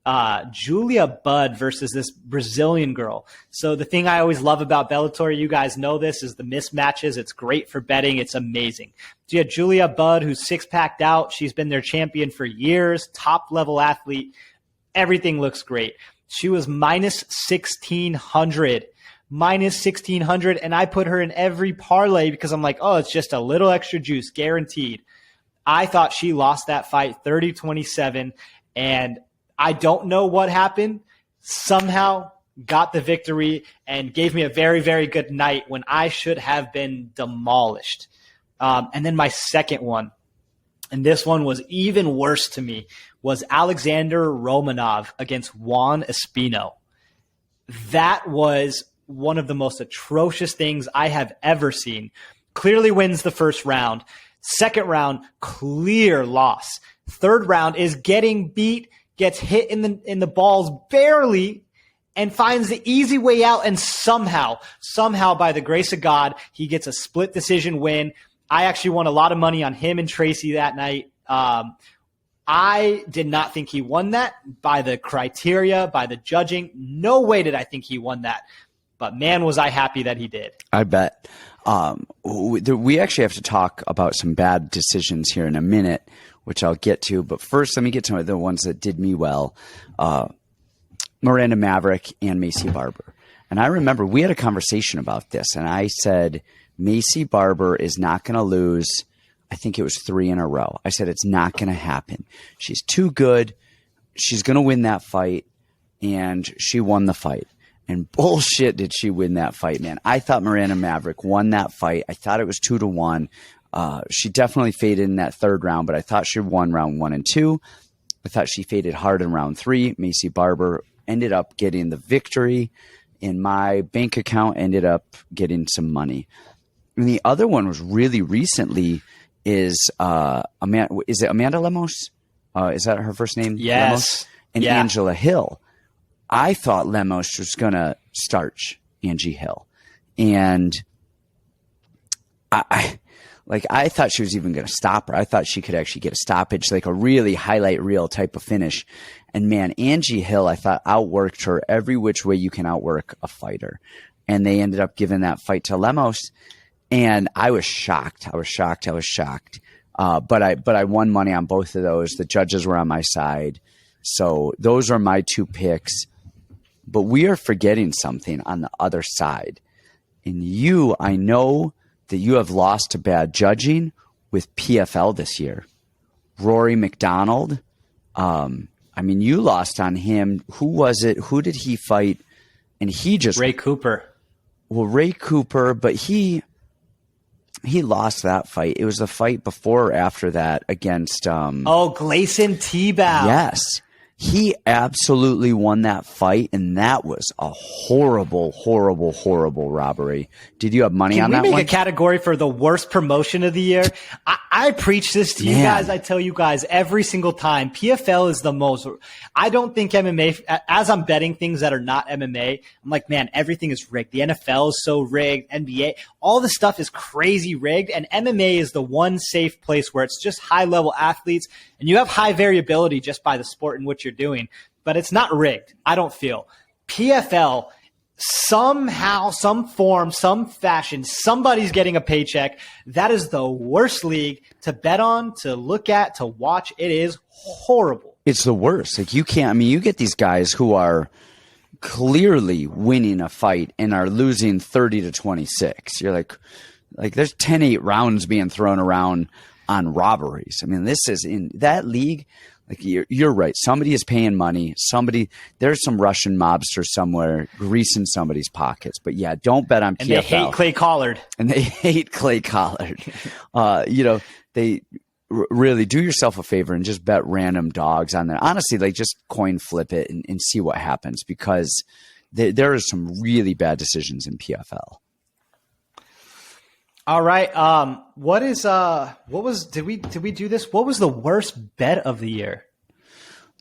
versus this Brazilian girl. So the thing I always love about Bellator, you guys know this, is the mismatches. It's great for betting. It's amazing. So you had Julia Budd, who's 6-packed out. She's been their champion for years, top-level athlete. Everything looks great. She was minus 1,600. And I put her in every parlay because I'm like, oh, it's just a little extra juice, guaranteed. I thought she lost that fight 30-27, and I don't know what happened. Somehow got the victory and gave me a very, very good night when I should have been demolished. And then my second one, and this one was even worse to me, was Alexander Romanov against Juan Espinoza. That was one of the most atrocious things I have ever seen. Clearly wins the first round. Second round, clear loss. Third round is getting beat, gets hit in the balls barely, and finds the easy way out. And somehow, by the grace of God, he gets a split decision win. I actually won a lot of money on him and Tracy that night. I did not think he won that by the criteria, by the judging. No way did I think he won that. But man, was I happy that he did. I bet. We actually have to talk about some bad decisions here in a minute, which I'll get to. But first, let me get to the ones that did me well. Miranda Maverick and Macy Barber. And I remember we had a conversation about this, and I said, Macy Barber is not going to lose. I think it was 3 in a row. I said, it's not going to happen. She's too good. She's going to win that fight. And she won the fight. And bullshit did she win that fight, man. I thought Miranda Maverick won that fight. I thought it was 2-1. She definitely faded in that third round, but I thought she won round 1 and 2. I thought she faded hard in round 3. Macy Barber ended up getting the victory, and my bank account ended up getting some money. And the other one was really recently is Amanda. Is it Amanda Lemos? Is that her first name? Yes.
Lemos? And yeah. Angela Hill. I thought Lemos was going to starch Angie Hill. And I thought she was even going to stop her. I thought she could actually get a stoppage, like a really highlight reel type of finish. And man, Angie Hill, I thought outworked her every which way you can outwork a fighter. And they ended up giving that fight to Lemos. And I was shocked. But I won money on both of those. The judges were on my side. So those are my 2 picks. But we are forgetting something on the other side. And you, I know that you have lost to bad judging with PFL this year. Rory Mcdonald. I mean, you lost on him. Who was it? Who did he fight? And he just
Ray Cooper.
Well, Ray Cooper, but he lost that fight. It was the fight before or after that against
Gleison Tebow.
Yes. He absolutely won that fight, and that was a horrible, horrible, horrible robbery. Did you have money on that one?
Can we make a category for the worst promotion of the year? I preach this to you guys. I tell you guys every single time. PFL is the most. I don't think MMA, as I'm betting things that are not MMA, I'm like, man, everything is rigged. The NFL is so rigged. NBA, all the stuff is crazy rigged. And MMA is the one safe place where it's just high-level athletes, and you have high variability just by the sport in which you're doing, but it's not rigged. I don't feel PFL somehow, some form, some fashion, somebody's getting a paycheck. That is the worst league to bet on, to look at, to watch. It is horrible.
It's the worst. Like you can't, I mean, you get these guys who are clearly winning a fight and are losing 30-26. You're like there's 10-8 rounds being thrown around on robberies. I mean, this is in that league. Like you're right. Somebody is paying money. There's some Russian mobster somewhere greasing somebody's pockets. But yeah, don't bet on PFL.
And they hate Clay Collard.
They really do yourself a favor and just bet random dogs on there. Honestly, like just coin flip it and see what happens, because there are some really bad decisions in PFL.
All right. Did we do this? What was the worst bet of the year?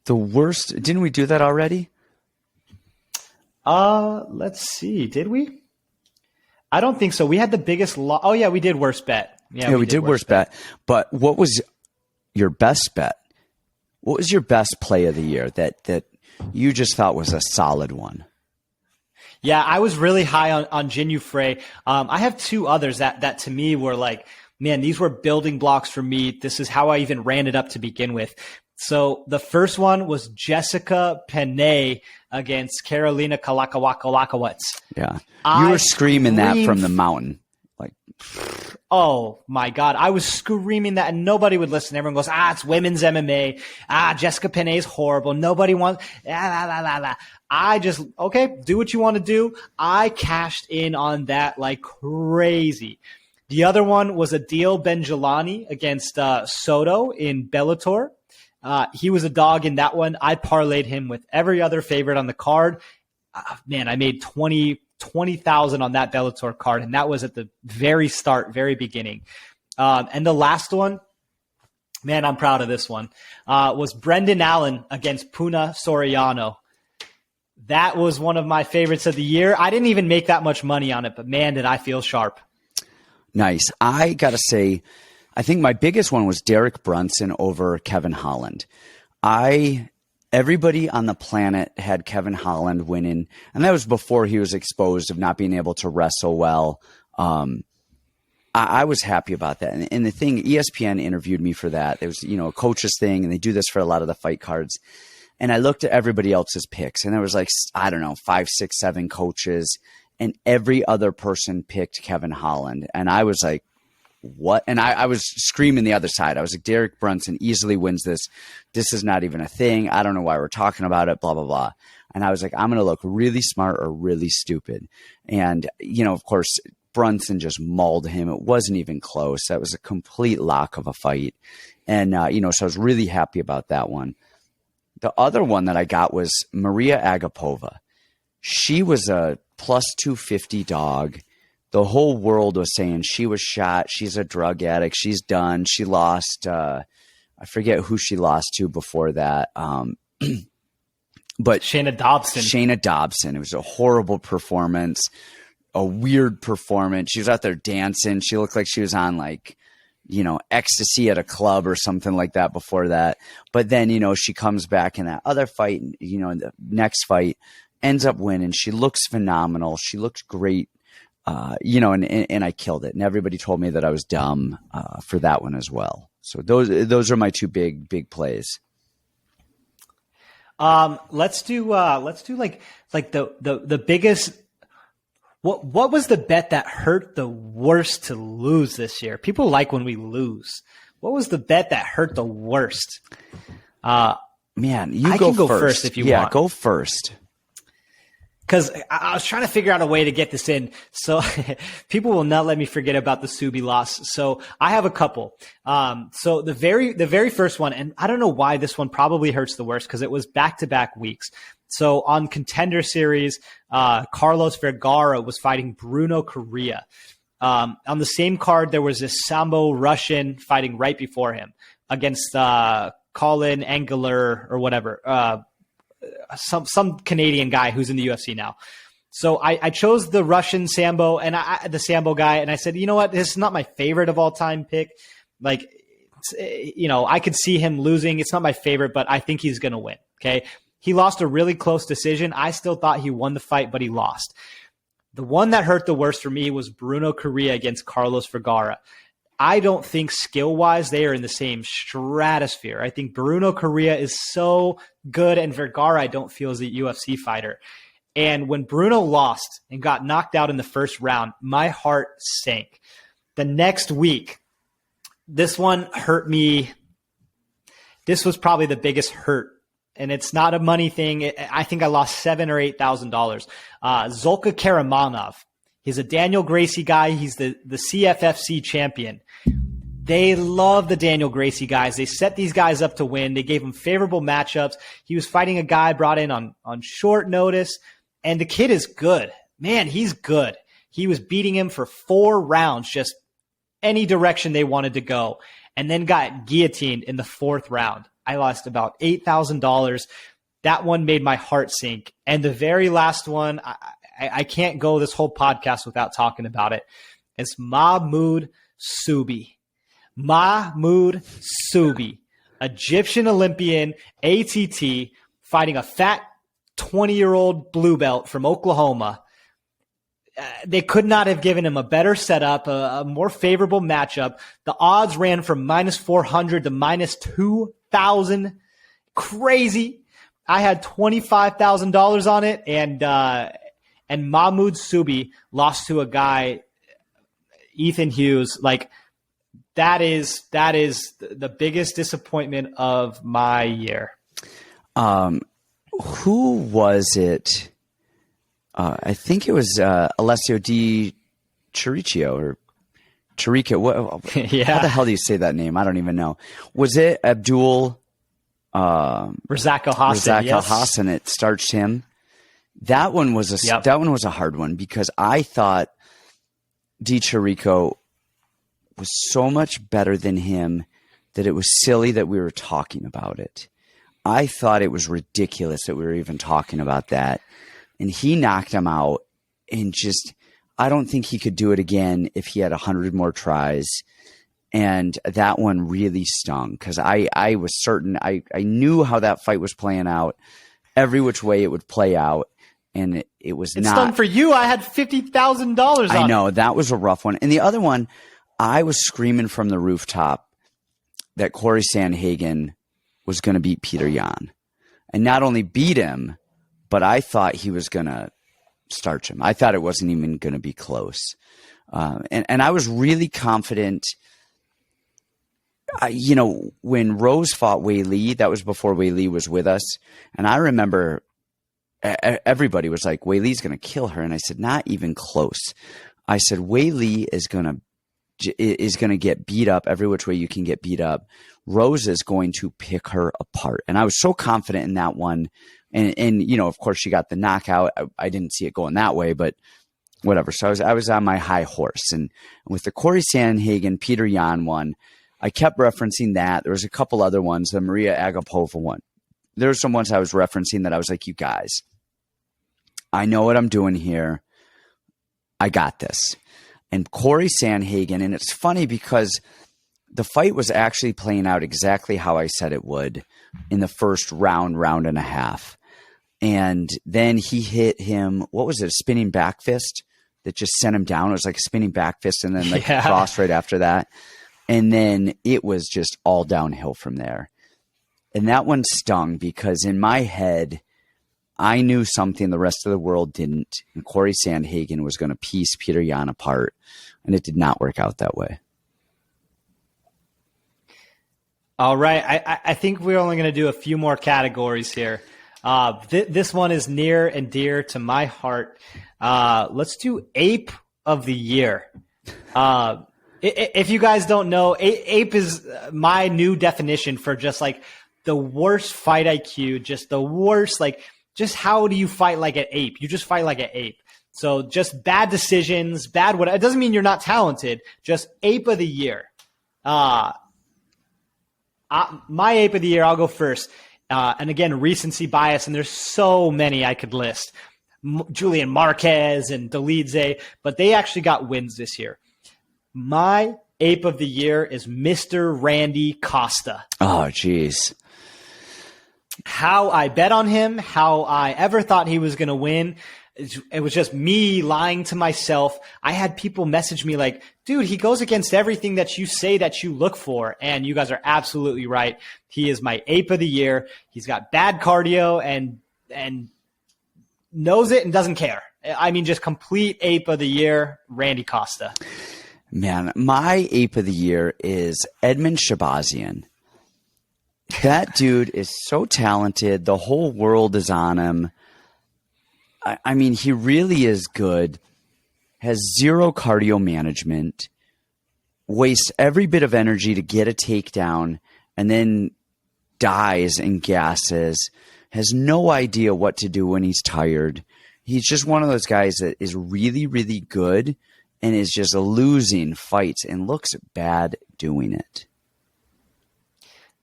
The worst? Didn't we do that already?
Let's see. Did we? I don't think so. We had the biggest loss. Oh yeah, we did worst bet.
Yeah, we did worst bet. But what was your best bet? What was your best play of the year that you just thought was a solid one?
Yeah, I was really high on Jin Yu Frey. I have two others that to me were like, man, these were building blocks for me. This is how I even ran it up to begin with. So the first one was Jessica Penne against Carolina Kalakawakawakawitz.
Yeah. You were screaming that from the mountain. Like,
oh my God. I was screaming that and nobody would listen. Everyone goes, it's women's MMA. Jessica Penne is horrible. Nobody wants, I just, okay, do what you want to do. I cashed in on that like crazy. The other one was Adil Benjelani against Soto in Bellator. He was a dog in that one. I parlayed him with every other favorite on the card. Man, I made 20,000 on that Bellator card, and that was at the very start, very beginning. And the last one, man, I'm proud of this one, was Brendan Allen against Puna Soriano. That was one of my favorites of the year. I didn't even make that much money on it, but man, did I feel sharp.
Nice. I got to say, I think my biggest one was Derek Brunson over Kevin Holland. Everybody on the planet had Kevin Holland winning, and that was before he was exposed of not being able to wrestle well. I was happy about that. And the thing, ESPN interviewed me for that. It was, a coach's thing, and they do this for a lot of the fight cards. And I looked at everybody else's picks, and there was like, I don't know, 5, 6, 7 coaches, and every other person picked Kevin Holland. And I was like, what? And I was screaming the other side. I was like, Derek Brunson easily wins this. This is not even a thing. I don't know why we're talking about it, blah, blah, blah. And I was like, I'm going to look really smart or really stupid. And, of course, Brunson just mauled him. It wasn't even close. That was a complete lock of a fight. And, so I was really happy about that one. The other one that I got was Maria Agapova. She was a plus 250 dog. The whole world was saying she was shot. She's a drug addict. She's done. She lost. I forget who she lost to before that. But
Shayna Dobson.
Shayna Dobson. It was a horrible performance, a weird performance. She was out there dancing. She looked like she was on ecstasy at a club or something like that before that. But then, she comes back in that other fight, in the next fight, ends up winning. She looks phenomenal. She looks great. And I killed it. And everybody told me that I was dumb for that one as well. So those are my two big plays. Let's
do like the biggest What was the bet that hurt the worst to lose this year? People like when we lose. What was the bet that hurt the worst?
Man, you
I
go
can go
first.
first if you want.
Yeah, go first.
Because I was trying to figure out a way to get this in. So people will not let me forget about the Subi loss. So I have a couple. So the very first one, and I don't know why this one probably hurts the worst because it was back-to-back weeks. So on Contender Series, Carlos Vergara was fighting Bruno Correa. On the same card, there was this Sambo Russian fighting right before him against Colin Angler or whatever. Some Canadian guy who's in the UFC now. So I chose the Russian Sambo and the Sambo guy, and I said, you know what, this is not my favorite of all time pick. Like, I could see him losing. It's not my favorite, but I think he's going to win. Okay. He lost a really close decision. I still thought he won the fight, but he lost. The one that hurt the worst for me was Bruno Correa against Carlos Vergara. I don't think skill-wise they are in the same stratosphere. I think Bruno Correa is so good, and Vergara I don't feel is a UFC fighter. And when Bruno lost and got knocked out in the first round, my heart sank. The next week, this one hurt me. This was probably the biggest hurt, and it's not a money thing. I think I lost $7,000 or $8,000. Zolka Karamanov. He's a Daniel Gracie guy. He's the CFFC champion. They love the Daniel Gracie guys. They set these guys up to win. They gave him favorable matchups. He was fighting a guy brought in on short notice, and the kid is good. Man, he's good. He was beating him for 4 rounds, just any direction they wanted to go, and then got guillotined in the 4th round. I lost about $8,000. That one made my heart sink. And the very last one, I can't go this whole podcast without talking about it. It's Mahmoud Subi. Mahmoud Subi, Egyptian Olympian, ATT, fighting a fat 20-year-old blue belt from Oklahoma. They could not have given him a better setup, a more favorable matchup. The odds ran from -400 to -2,000. Crazy. I had $25,000 on it, and Mahmoud Subi lost to a guy, Ethan Hughes. Like, that is the biggest disappointment of my year.
Who was it? I think it was Alessio Di Chirico or Chirico.
Yeah.
How the hell do you say that name? I don't even know. Was it Abdul
Razak Hassan?
Razak Hassan? It starched him. That one was a hard one because I thought Di Chirico was so much better than him that it was silly that we were talking about it. I thought it was ridiculous that we were even talking about that. And he knocked him out, and just, I don't think he could do it again if he had 100 more tries. And that one really stung because I was certain, I knew how that fight was playing out, every which way it would play out. And it was not. It
stung for you. I had $50,000 on it.
I know, that was a rough one. And the other one, I was screaming from the rooftop that Corey Sandhagen was going to beat Peter Yan. And not only beat him, but I thought he was going to starch him. I thought it wasn't even going to be close. And I was really confident. When Rose fought Wei Li, that was before Wei Li was with us. And I remember everybody was like, Wei Li's going to kill her. And I said, not even close. I said, Wei Li is going to get beat up every which way you can get beat up. Rose is going to pick her apart. And I was so confident in that one. And of course she got the knockout. I didn't see it going that way, but whatever. So I was on my high horse. And with the Corey Sandhagen, Peter Yan one, I kept referencing that. There was a couple other ones, the Maria Agapova one. There were some ones I was referencing that I was like, you guys, I know what I'm doing here. I got this. And Corey Sandhagen, and it's funny because the fight was actually playing out exactly how I said it would in the first round and a half. And then he hit him, what was it, a spinning back fist that just sent him down? It was like a spinning back fist and then cross right after that. And then it was just all downhill from there. And that one stung because in my head, I knew something the rest of the world didn't, and Corey Sandhagen was going to piece Peter Yan apart, and it did not work out that way.
All right. I think we're only going to do a few more categories here. This one is near and dear to my heart. Let's do Ape of the Year. If you guys don't know, Ape is my new definition for just like the worst fight IQ, just the worst, like just how do you fight like an ape? You just fight like an ape. So just bad decisions, bad what. It doesn't mean you're not talented, just Ape of the Year. My Ape of the Year, I'll go first. And again, recency bias, and there's so many I could list. Julian Marquez and Dolidze, but they actually got wins this year. My Ape of the Year is Mr. Randy Costa.
Oh, geez.
How I bet on him, how I ever thought he was going to win. It was just me lying to myself. I had people message me like, dude, he goes against everything that you say that you look for. And you guys are absolutely right. He is my Ape of the Year. He's got bad cardio and knows it and doesn't care. I mean, just complete Ape of the Year, Randy Costa.
Man, my Ape of the Year is Edmund Shabazian. That dude is so talented. The whole world is on him. I mean, he really is good, has zero cardio management, wastes every bit of energy to get a takedown, and then dies and gasses, has no idea what to do when he's tired. He's just one of those guys that is really, really good and is just losing fights and looks bad doing it.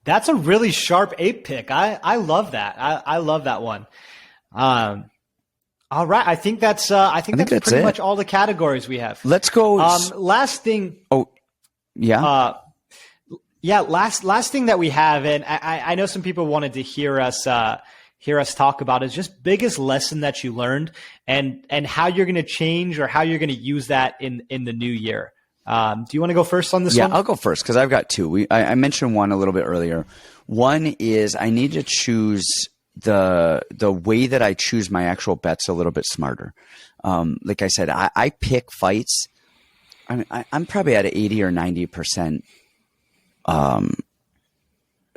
That's a really sharp Ape pick. I love that. I love that one. All right. I think that's pretty much all the categories we have.
Let's go.
Last thing.
Oh, yeah.
Last thing that we have, and I know some people wanted to hear us talk about is just biggest lesson that you learned and how you're going to change or how you're going to use that in the new year. Do you want to go first on this one?
Yeah, I'll go first because I've got two. I mentioned one a little bit earlier. One is I need to choose the way that I choose my actual bets a little bit smarter. Like I said, I pick fights. I'm probably at an 80 or 90%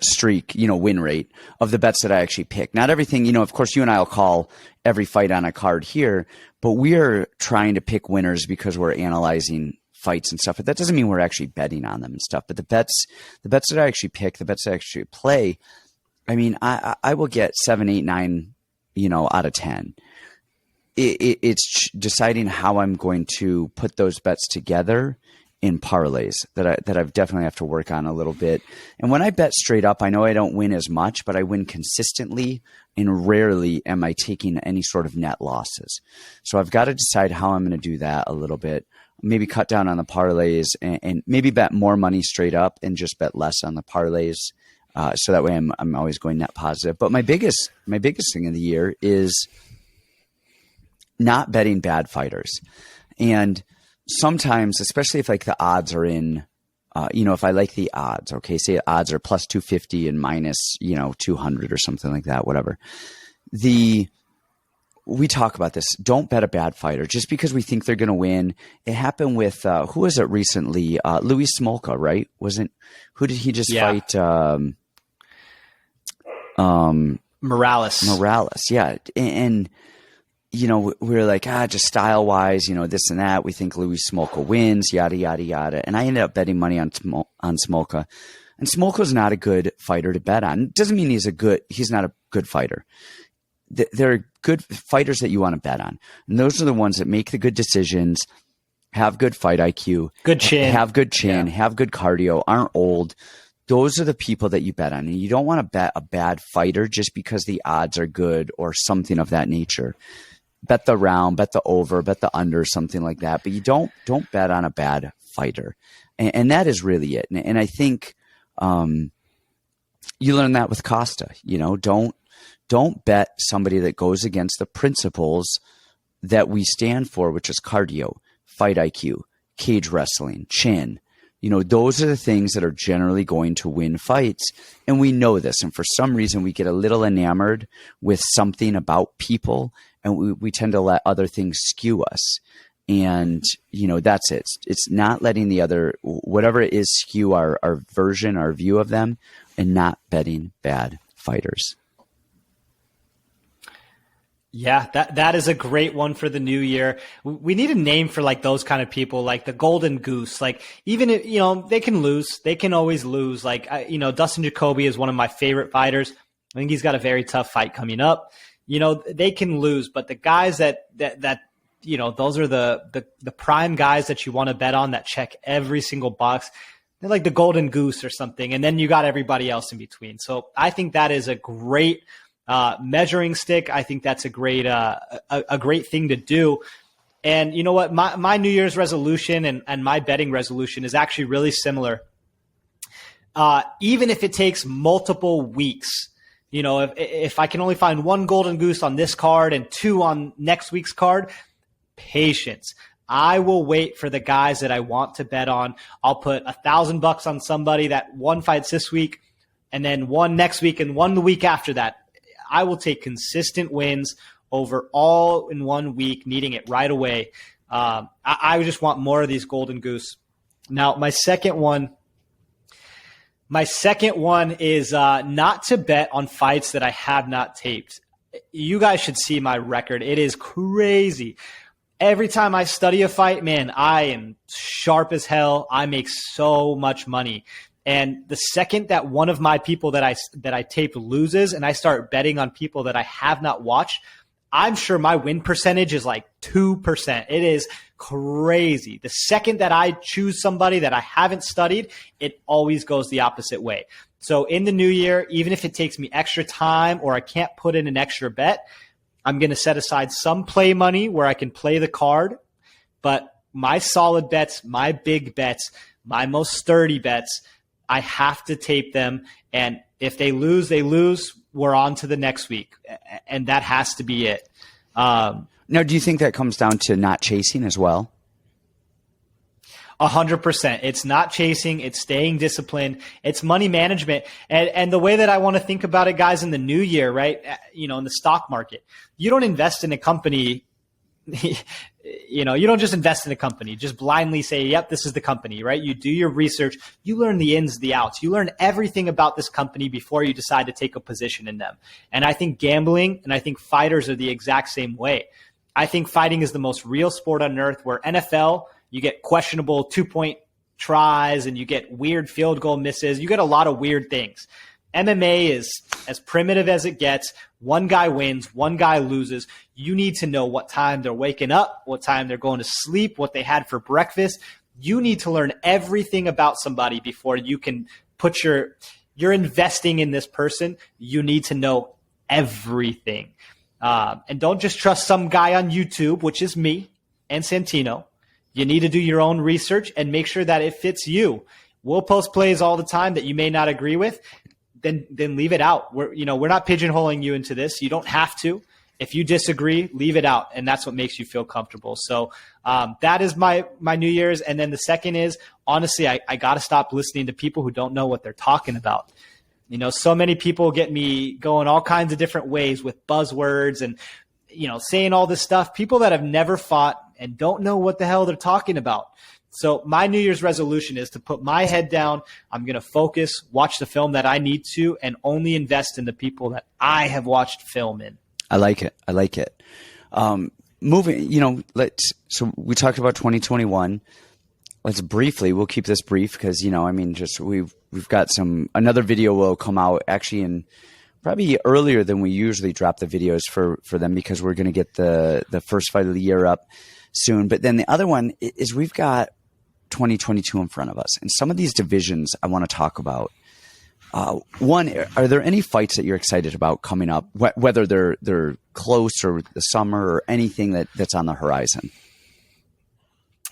streak, win rate of the bets that I actually pick. Not everything, of course, you and I will call every fight on a card here, but we are trying to pick winners because we're analyzing fights and stuff. But that doesn't mean we're actually betting on them and stuff. But the bets that I actually pick, the bets that I actually play, I mean, I will get 7, 8, 9, out of 10. It's deciding how I'm going to put those bets together in parlays that I've definitely have to work on a little bit. And when I bet straight up, I know I don't win as much, but I win consistently, and rarely am I taking any sort of net losses. So I've got to decide how I'm going to do that a little bit. Maybe cut down on the parlays and maybe bet more money straight up and just bet less on the parlays. So that way I'm always going net positive. But my biggest thing of the year is not betting bad fighters. And sometimes, especially if like the odds are in, if I like the odds, okay, say odds are plus 250 and minus, 200 or something like that, whatever. We talk about this. Don't bet a bad fighter just because we think they're going to win. It happened with, who was it recently? Louis Smolka, right? Who did he just fight? Morales. Yeah. And we were like, just style wise, this and that. We think Louis Smolka wins, yada, yada, yada. And I ended up betting money on Smolka. And Smolka's not a good fighter to bet on. It doesn't mean he's not a good fighter. There are good fighters that you want to bet on. And those are the ones that make the good decisions, have good fight IQ,
good chin,
have good cardio, aren't old. Those are the people that you bet on. And you don't want to bet a bad fighter just because the odds are good or something of that nature. Bet the round, bet the over, bet the under, something like that. But you don't bet on a bad fighter. And that is really it. And I think you learn that with Costa. Don't bet somebody that goes against the principles that we stand for, which is cardio, fight IQ, cage wrestling, chin. Those are the things that are generally going to win fights. And we know this. And for some reason, we get a little enamored with something about people, and we tend to let other things skew us. And, that's it. It's not letting the other, whatever it is, skew our version, our view of them, and not betting bad fighters.
Yeah, that is a great one for the new year. We need a name for like those kind of people, like the golden goose. Like even if, they can lose, they can always lose. Like, Dustin Jacoby is one of my favorite fighters. I think he's got a very tough fight coming up. They can lose, but the guys that those are the prime guys that you want to bet on that check every single box. They're like the golden goose or something. And then you got everybody else in between. So I think that is a great measuring stick. I think that's a great thing to do. And you know what? My New Year's resolution and my betting resolution is actually really similar. Even if it takes multiple weeks, if I can only find one golden goose on this card and two on next week's card, patience. I will wait for the guys that I want to bet on. I'll put $1,000 on somebody that one fights this week and then one next week and one the week after that. I will take consistent wins over all in 1 week, needing it right away. I just want more of these golden goose. Now, my second one is not to bet on fights that I have not taped. You guys should see my record. It is crazy. Every time I study a fight, man, I am sharp as hell. I make so much money. And the second that one of my people that I tape loses and I start betting on people that I have not watched, I'm sure my win percentage is like 2%. It is crazy. The second that I choose somebody that I haven't studied, it always goes the opposite way. So in the new year, even if it takes me extra time or I can't put in an extra bet, I'm going to set aside some play money where I can play the card. But my solid bets, my big bets, my most sturdy bets, I have to tape them. And if they lose, they lose. We're on to the next week. And that has to be it.
Now, do you think that comes down to not chasing as well?
100%. It's not chasing. It's staying disciplined. It's money management. And the way that I want to think about it, guys, in the new year, right? In the stock market, you don't invest in a company. You don't just invest in a company, just blindly say, yep, this is the company, right? You do your research. You learn the ins, the outs. You learn everything about this company before you decide to take a position in them. And I think gambling and I think fighters are the exact same way. I think fighting is the most real sport on earth, where NFL, you get questionable 2-point tries and you get weird field goal misses. You get a lot of weird things. MMA is as primitive as it gets. One guy wins, one guy loses. You need to know what time they're waking up, what time they're going to sleep, what they had for breakfast. You need to learn everything about somebody before you can put you're investing in this person. You need to know everything. And don't just trust some guy on YouTube, which is me and Santino. You need to do your own research and make sure that it fits you. We'll post plays all the time that you may not agree with. Then leave it out. We're not pigeonholing you into this. You don't have to. If you disagree, leave it out. And that's what makes you feel comfortable. So that is my New Year's. And then the second is, honestly, I got to stop listening to people who don't know what they're talking about. So many people get me going all kinds of different ways with buzzwords and, saying all this stuff. People that have never fought and don't know what the hell they're talking about. So my New Year's resolution is to put my head down. I'm going to focus, watch the film that I need to, and only invest in the people that I have watched film in.
I like it. Moving, so we talked about 2021. Let's briefly, we'll keep this brief because, we've got another video will come out actually in probably earlier than we usually drop the videos for them, because we're going to get the first fight of the year up soon. But then the other one is we've got 2022 in front of us, and some of these divisions I want to talk about. One, are there any fights that you're excited about coming up, whether they're close or the summer or anything that's on the horizon?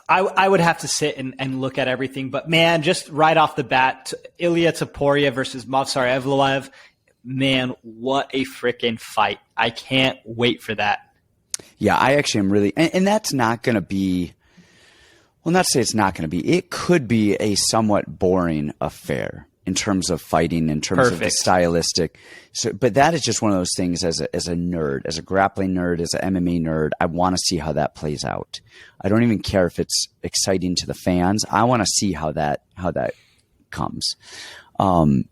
I would have to sit and look at everything, but man, just right off the bat, Ilya Topuria versus Movsar Evloev, man, what a freaking fight. I can't wait for that.
Yeah, I actually am really – and that's not going to be – Well, not to say it's not going to be. It could be a somewhat boring affair in terms of fighting, in terms of the stylistic. So, but that is just one of those things as a nerd, as a grappling nerd, as an MMA nerd, I want to see how that plays out. I don't even care if it's exciting to the fans. I want to see how that comes. What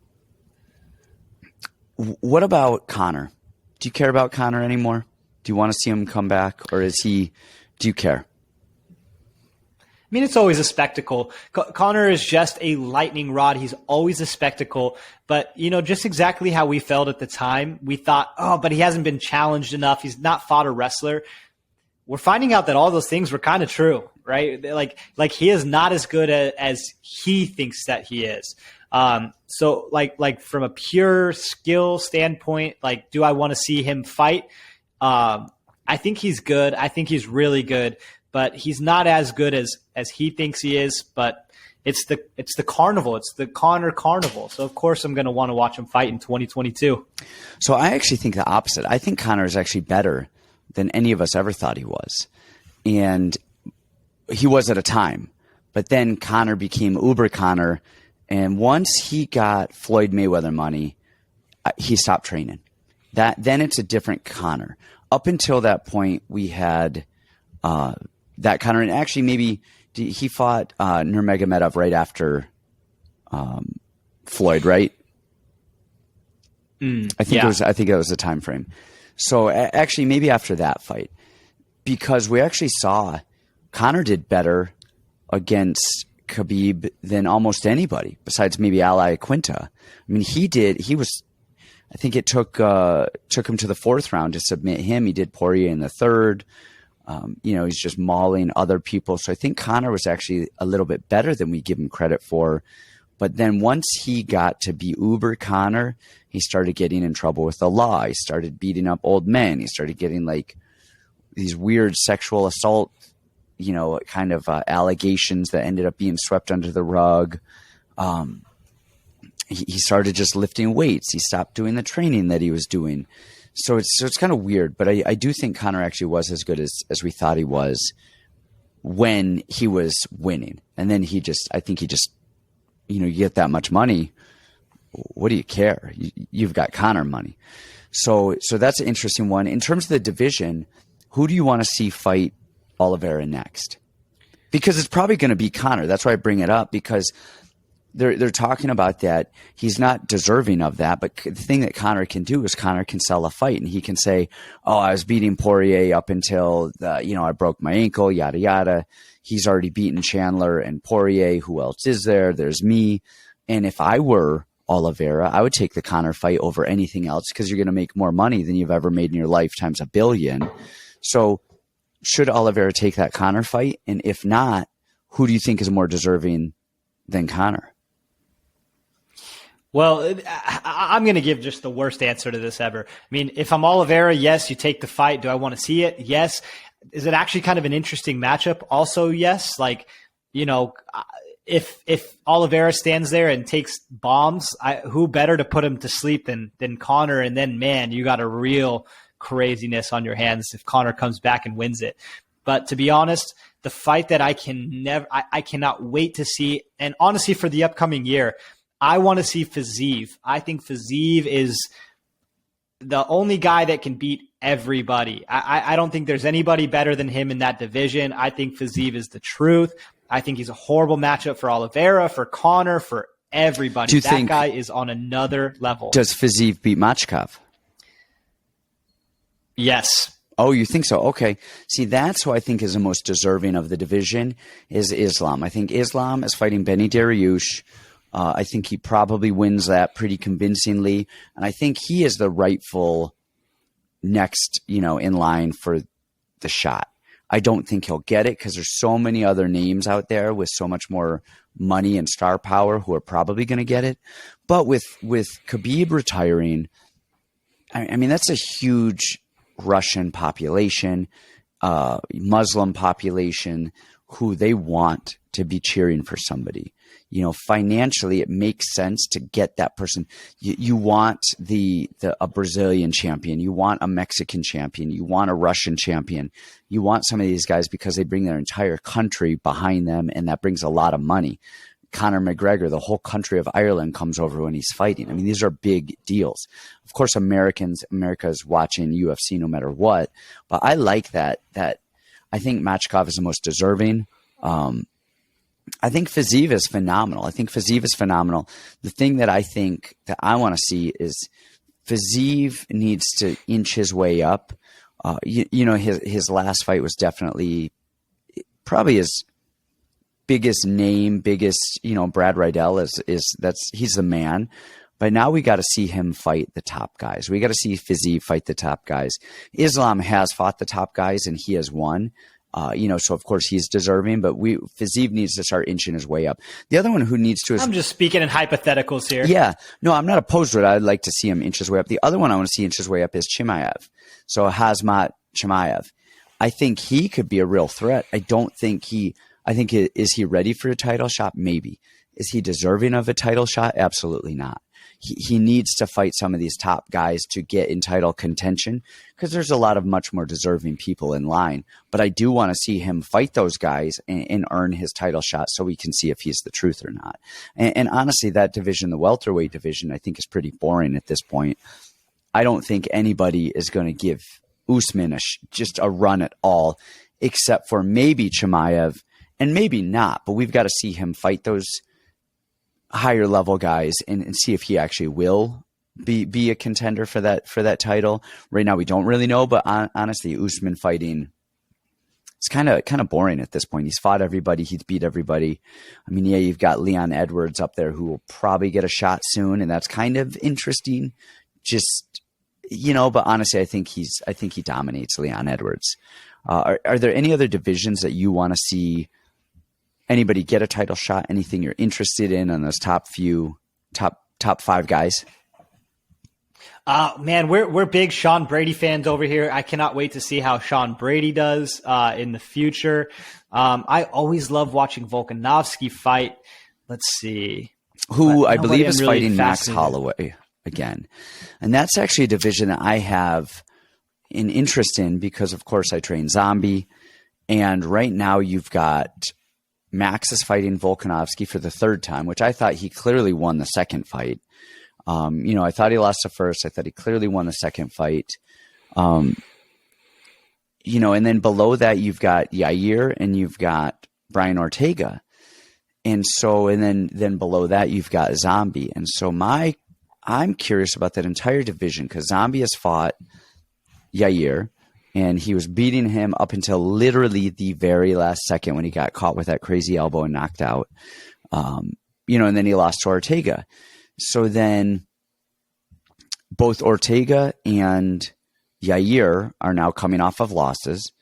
about Conor? Do you care about Conor anymore? Do you want to see him come back, or do you care?
I mean, it's always a spectacle. Conor is just a lightning rod. He's always a spectacle. But, just exactly how we felt at the time, we thought, but he hasn't been challenged enough. He's not fought a wrestler. We're finding out that all those things were kind of true, right? Like he is not as good as he thinks that he is. So like from a pure skill standpoint, like, do I want to see him fight? I think he's good. I think he's really good. But he's not as good as he thinks he is. But it's the carnival. It's the Conor carnival. So of course I'm going to want to watch him fight in 2022.
So I actually think the opposite. I think Conor is actually better than any of us ever thought he was, and he was at a time. But then Conor became Uber Conor, and once he got Floyd Mayweather money, he stopped training. Then it's a different Conor. Up until that point, we had that Conor, and actually maybe he fought Nurmagomedov right after Floyd, right? I think it was the time frame. So actually maybe after that fight, because we actually saw Conor did better against Khabib than almost anybody besides maybe Ali Quinta. I mean, I think it took him to the fourth round to submit him. He did Poirier in the third. He's just mauling other people. So I think Conor was actually a little bit better than we give him credit for. But then once he got to be Uber Conor, he started getting in trouble with the law. He started beating up old men. He started getting like these weird sexual assault, kind of allegations that ended up being swept under the rug. He started just lifting weights. He stopped doing the training that he was doing. So it's kind of weird, but I do think Conor actually was as good as we thought he was when he was winning. And then you get that much money. What do you care? You've got Conor money. So that's an interesting one. In terms of the division, who do you want to see fight Oliveira next? Because it's probably going to be Conor. That's why I bring it up, because they're talking about that he's not deserving of that. But the thing that Conor can do is Conor can sell a fight, and he can say, I was beating Poirier up until I broke my ankle, yada, yada. He's already beaten Chandler and Poirier. Who else is there? There's me. And if I were Oliveira, I would take the Conor fight over anything else, because you're going to make more money than you've ever made in your life times $1 billion. So should Oliveira take that Conor fight? And if not, who do you think is more deserving than Conor?
Well, I'm going to give just the worst answer to this ever. I mean, if I'm Oliveira, yes, you take the fight. Do I want to see it? Yes. Is it actually kind of an interesting matchup? Also, yes. Like, if Oliveira stands there and takes bombs, who better to put him to sleep than Conor? And then, man, you got a real craziness on your hands if Conor comes back and wins it. But to be honest, the fight that I cannot wait to see, and honestly for the upcoming year, I want to see Fiziev. I think Fiziev is the only guy that can beat everybody. I don't think there's anybody better than him in that division. I think Fiziev is the truth. I think he's a horrible matchup for Oliveira, for Conor, for everybody. That guy is on another level.
Does Fiziev beat Machkov?
Yes.
Oh, you think so? Okay. See, that's who I think is the most deserving of the division is Islam. I think Islam is fighting Benny Dariush. I think he probably wins that pretty convincingly. And I think he is the rightful next, in line for the shot. I don't think he'll get it because there's so many other names out there with so much more money and star power who are probably going to get it. But with Khabib retiring, I mean, that's a huge Russian population, Muslim population who they want to be cheering for somebody. financially it makes sense to get that person. You want a Brazilian champion. You want a Mexican champion. You want a Russian champion. You want some of these guys because they bring their entire country behind them, and that brings a lot of money. Conor McGregor, the whole country of Ireland comes over when he's fighting. I mean, these are big deals. Of course, America is watching UFC no matter what, but I like that I think Machkov is the most deserving. I think Fiziev is phenomenal. The thing that I think that I want to see is Fiziev needs to inch his way up. His last fight was definitely probably his biggest name, Brad Riddell he's the man. But now we got to see him fight the top guys. We got to see Fiziev fight the top guys. Islam has fought the top guys and he has won. So of course he's deserving, but Fiziev needs to start inching his way up. The other one who needs to
I'm just speaking in hypotheticals here.
Yeah. No, I'm not opposed to it. I'd like to see him inch his way up. The other one I want to see inch his way up is Chimaev. So Hazmat Chimaev. I think he could be a real threat. Is he ready for a title shot? Maybe. Is he deserving of a title shot? Absolutely not. He needs to fight some of these top guys to get in title contention because there's a lot of much more deserving people in line. But I do want to see him fight those guys and earn his title shot so we can see if he's the truth or not. And honestly, that division, the welterweight division, I think is pretty boring at this point. I don't think anybody is going to give Usman just a run at all, except for maybe Chimaev and maybe not. But we've got to see him fight those higher level guys and see if he actually will be a contender for that title. Right now we don't really know, but honestly, Usman fighting, it's kind of boring at this point. He's fought everybody, he's beat everybody. I mean, yeah, you've got Leon Edwards up there who will probably get a shot soon, and that's kind of interesting. Just but honestly, I think he dominates Leon Edwards. Are there any other divisions that you want to see anybody get a title shot? Anything you're interested in on those top five guys?
Man, we're big Sean Brady fans over here. I cannot wait to see how Sean Brady does in the future. I always love watching Volkanovski fight. Let's see.
Who I believe is really fighting Max Holloway again. And that's actually a division that I have an interest in because, of course, I train Zombie. And right now you've got Max is fighting Volkanovski for the third time, which I thought he clearly won the second fight. I thought he lost the first. I thought he clearly won the second fight. And then below that, you've got Yair and you've got Brian Ortega. And then below that, you've got Zombie. And so I'm curious about that entire division because Zombie has fought Yair. And he was beating him up until literally the very last second when he got caught with that crazy elbow and knocked out. And then he lost to Ortega. So then both Ortega and Yair are now coming off of losses.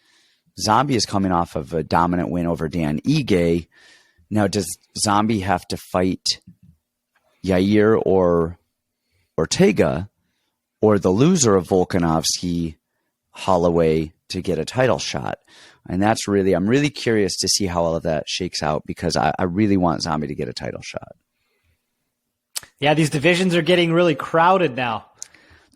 Zombie is coming off of a dominant win over Dan Ige. Now, does Zombie have to fight Yair or Ortega or the loser of Volkanovski Holloway to get a title shot? And I'm really curious to see how all of that shakes out because I really want Zombie to get a title shot.
Yeah, these divisions are getting really crowded now.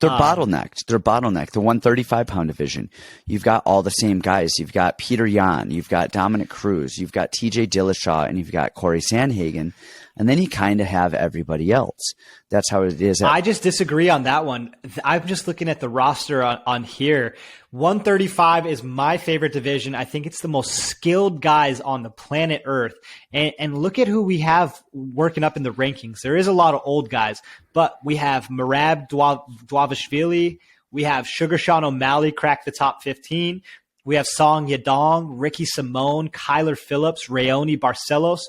They're bottlenecked. The 135-pound division. You've got all the same guys. You've got Peter Yan. You've got Dominic Cruz. You've got TJ Dillashaw. And you've got Corey Sandhagen. And then you kind of have everybody else. That's how it is.
I just disagree on that one. I'm just looking at the roster on here. 135 is my favorite division. I think it's the most skilled guys on the planet Earth. And look at who we have working up in the rankings. There is a lot of old guys, but we have Merab Dvalishvili. We have Sugar Sean O'Malley crack the top 15. We have Song Yadong, Ricky Simone, Kyler Phillips, Rayoni Barcelos,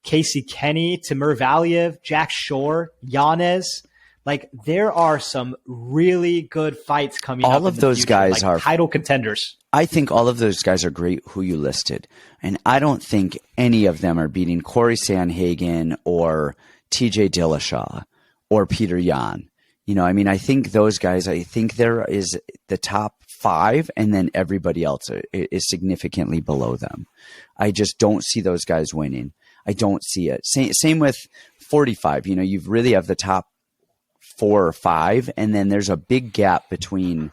Casey Kenny, Timur Valiev, Jack Shore, Yanez. Like, there are some really good fights coming up.
All of those guys are
title contenders.
I think all of those guys are great who you listed. And I don't think any of them are beating Corey Sandhagen or TJ Dillashaw or Peter Yan. I think those guys, there is the top 5 and then everybody else is significantly below them. I just don't see those guys winning. I don't see it. Same with 45. You really have the top 4 or 5, and then there's a big gap between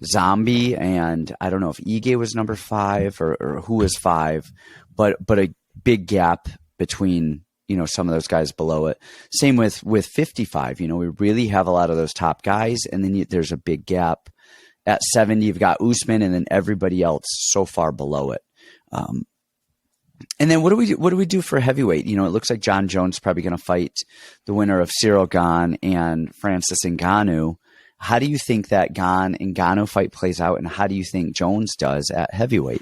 Zombie and I don't know if Ige was number 5 or who was 5, but a big gap between some of those guys below it. Same with 55. We really have a lot of those top guys, and then there's a big gap at 70. You've got Usman, and then everybody else so far below it. And then what do we do for heavyweight? It looks like John Jones is probably going to fight the winner of Cyril Gane and Francis Ngannou. How do you think that Gane and Ngannou fight plays out, and how do you think Jones does at heavyweight?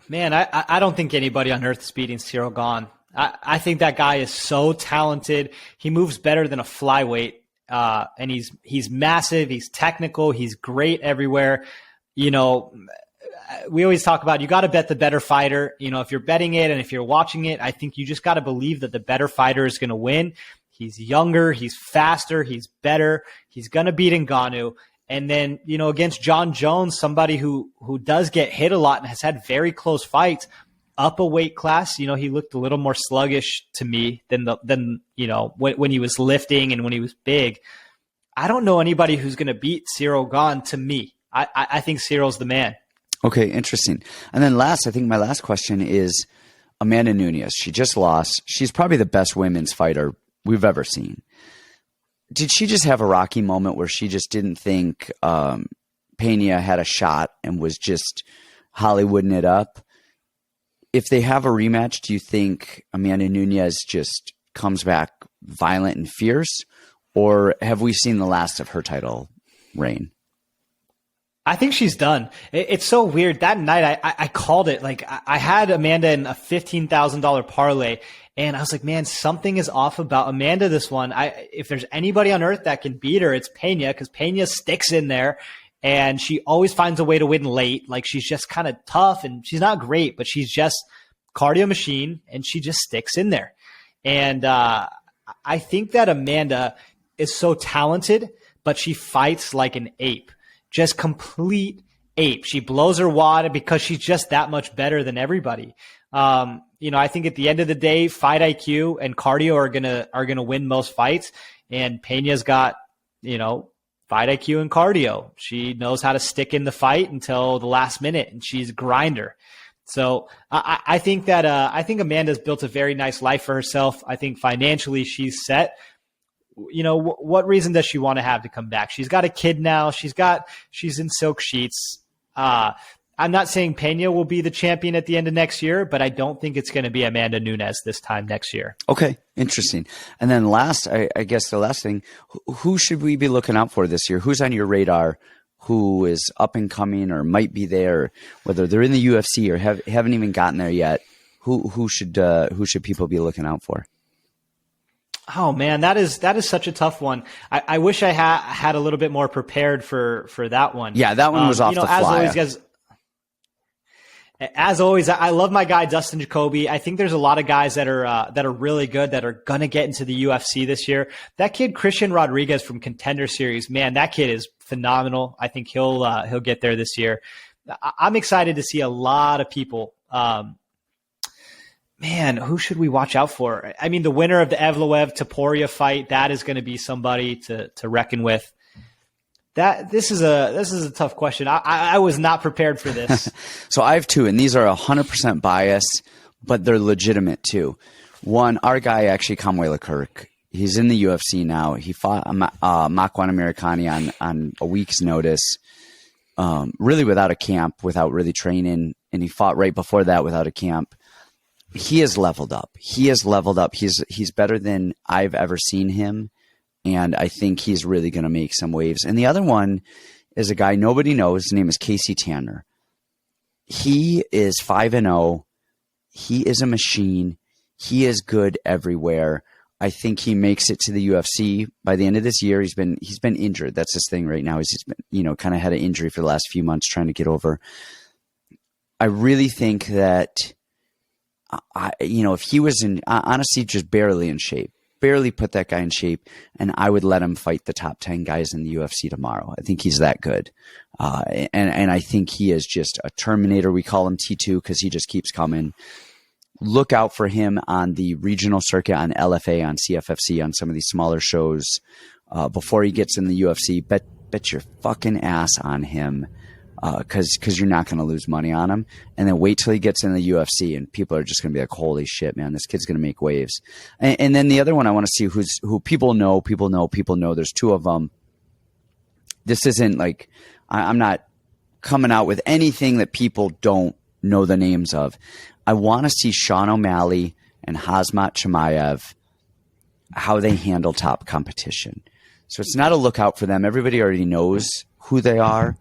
Man, I don't think anybody on earth is beating Cyril Gane. I think that guy is so talented. He moves better than a flyweight, and he's massive. He's technical. He's great everywhere. We always talk about you got to bet the better fighter. If you're betting it and if you're watching it, I think you just got to believe that the better fighter is going to win. He's younger, he's faster, he's better. He's going to beat Ngannou. And then, against John Jones, somebody who does get hit a lot and has had very close fights, up a weight class, he looked a little more sluggish to me than when he was lifting and when he was big. I don't know anybody who's going to beat Cyril Gane to me. I think Cyril's the man.
Okay, interesting. And then I think my last question is Amanda Nunez. She just lost. She's probably the best women's fighter we've ever seen. Did she just have a rocky moment where she just didn't think Pena had a shot and was just Hollywooding it up? If they have a rematch, do you think Amanda Nunez just comes back violent and fierce, or have we seen the last of her title reign?
I think she's done. It's so weird. That night, I called it. Like, I had Amanda in a $15,000 parlay, and I was like, man, something is off about Amanda this one. If there's anybody on earth that can beat her, it's Pena, because Pena sticks in there, and she always finds a way to win late. Like, she's just kind of tough, and she's not great, but she's just cardio machine, and she just sticks in there. And I think that Amanda is so talented, but she fights like an ape. Just complete ape. She blows her wad because she's just that much better than everybody. I think at the end of the day, fight IQ and cardio are gonna win most fights. And Pena's got, fight IQ and cardio. She knows how to stick in the fight until the last minute, and she's a grinder. So I think that Amanda's built a very nice life for herself. I think financially she's set. What reason does she want to have to come back? She's got a kid now. She's in silk sheets. I'm not saying Pena will be the champion at the end of next year, but I don't think it's going to be Amanda Nunez this time next year. Okay.
Interesting. And then I guess the last thing, who should we be looking out for this year? Who's on your radar? Who is up and coming or might be there, whether they're in the UFC or haven't even gotten there yet? Who should people be looking out for?
Oh man, that is such a tough one. I wish I had a little bit more prepared for that one.
Yeah, that one was off the fly.
As always, I love my guy Dustin Jacoby. I think there's a lot of guys that are really good that are gonna get into the UFC this year. That kid Christian Rodriguez from Contender Series, man, that kid is phenomenal. I think he'll get there this year. I'm excited to see a lot of people. Man, who should we watch out for? I mean, the winner of the Evloev-Topuria fight, that is going to be somebody to reckon with. This is a tough question. I was not prepared for this.
So I have two, and these are 100% bias, but they're legitimate too. One, our guy actually Kamwe Leclerc. He's in the UFC now. He fought Makwan Amerikani on a week's notice, really without a camp, without really training, and he fought right before that without a camp. He has leveled up. He's better than I've ever seen him. And I think he's really going to make some waves. And the other one is a guy nobody knows. His name is Casey Tanner. He is 5-0. He is a machine. He is good everywhere. I think he makes it to the UFC by the end of this year. He's been injured. That's his thing right now. He's been, kind of had an injury for the last few months trying to get over. I really think that, if he was honestly just barely in shape, barely put that guy in shape, and I would let him fight the top 10 guys in the UFC tomorrow. I think he's that good. And I think he is just a Terminator. We call him T2 because he just keeps coming. Look out for him on the regional circuit, on LFA, on CFFC, on some of these smaller shows before he gets in the UFC. Bet your fucking ass on him because you're not going to lose money on him. And then wait till he gets in the UFC and people are just going to be like, holy shit, man, this kid's going to make waves. And then the other one I want to see who people know. There's two of them. This isn't like I'm not coming out with anything that people don't know the names of. I want to see Sean O'Malley and Khamzat Chimaev, how they handle top competition. So it's not a lookout for them. Everybody already knows who they are.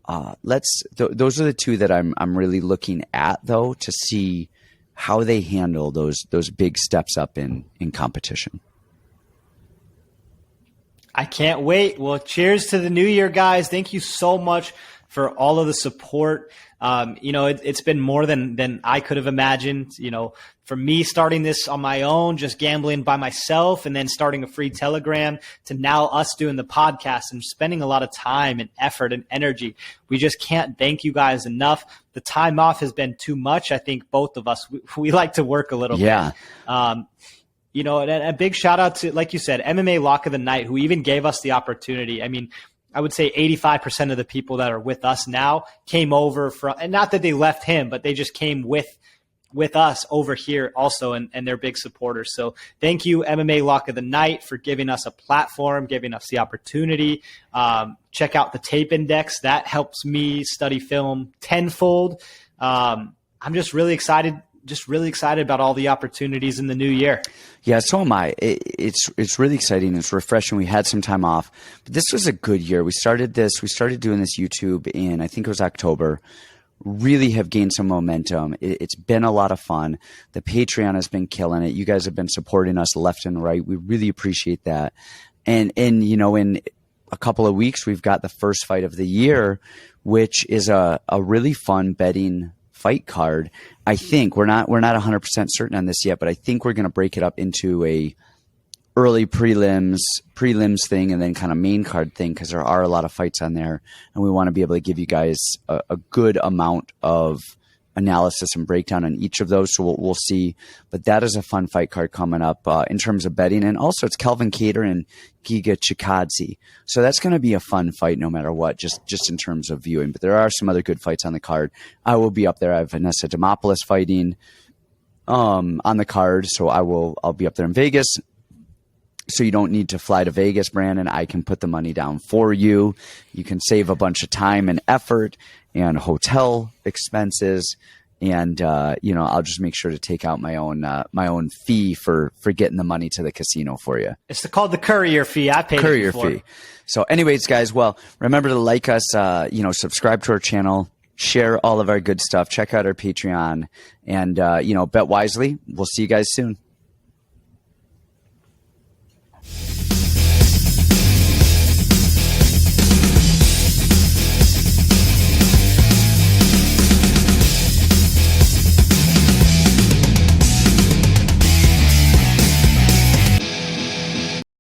Those are the two that I'm really looking at, though, to see how they handle those big steps up in competition.
I can't wait. Well, cheers to the new year, guys. Thank you so much for all of the support. It's been more than I could have imagined, from me starting this on my own, just gambling by myself, and then starting a free Telegram, to now us doing the podcast and spending a lot of time and effort and energy. We just can't thank you guys enough. The time off has been too much. I think both of us, we like to work a little bit. And a big shout out to, like you said, MMA Lock of the Night, who even gave us the opportunity. I mean, I would say 85% of the people that are with us now came over from, and not that they left him, but they just came with us over here also, and they're big supporters. So thank you, MMA Lock of the Night, for giving us a platform, giving us the opportunity. Check out the tape index. That helps me study film tenfold. I'm just really excited about all the opportunities in the new year.
Yeah, so am I. It's really exciting. It's refreshing. We had some time off, but this was a good year. We started doing this YouTube in, I think it was October. Really have gained some momentum. It's been a lot of fun. The Patreon has been killing it. You guys have been supporting us left and right. We really appreciate that. And in a couple of weeks, we've got the first fight of the year, which is a really fun betting fight card. I think we're not 100% certain on this yet, but I think we're going to break it up into a early prelims thing and then kind of main card thing, because there are a lot of fights on there, and we want to be able to give you guys a good amount of analysis and breakdown on each of those. So we'll see, but that is a fun fight card coming up in terms of betting. And also it's Kelvin Cater and Giga Chikadze. So that's going to be a fun fight no matter what, just in terms of viewing. But there are some other good fights on the card. I will be up there. I have Vanessa Demopoulos fighting on the card. So I'll be up there in Vegas. So you don't need to fly to Vegas, Brandon. I can put the money down for you. You can save a bunch of time and effort and hotel expenses. And, I'll just make sure to take out my own fee for getting the money to the casino for you.
It's called the courier fee. I paid
courier
before.
Fee. So anyways, guys, well, remember to like us, subscribe to our channel, share all of our good stuff, check out our Patreon, and, bet wisely. We'll see you guys soon.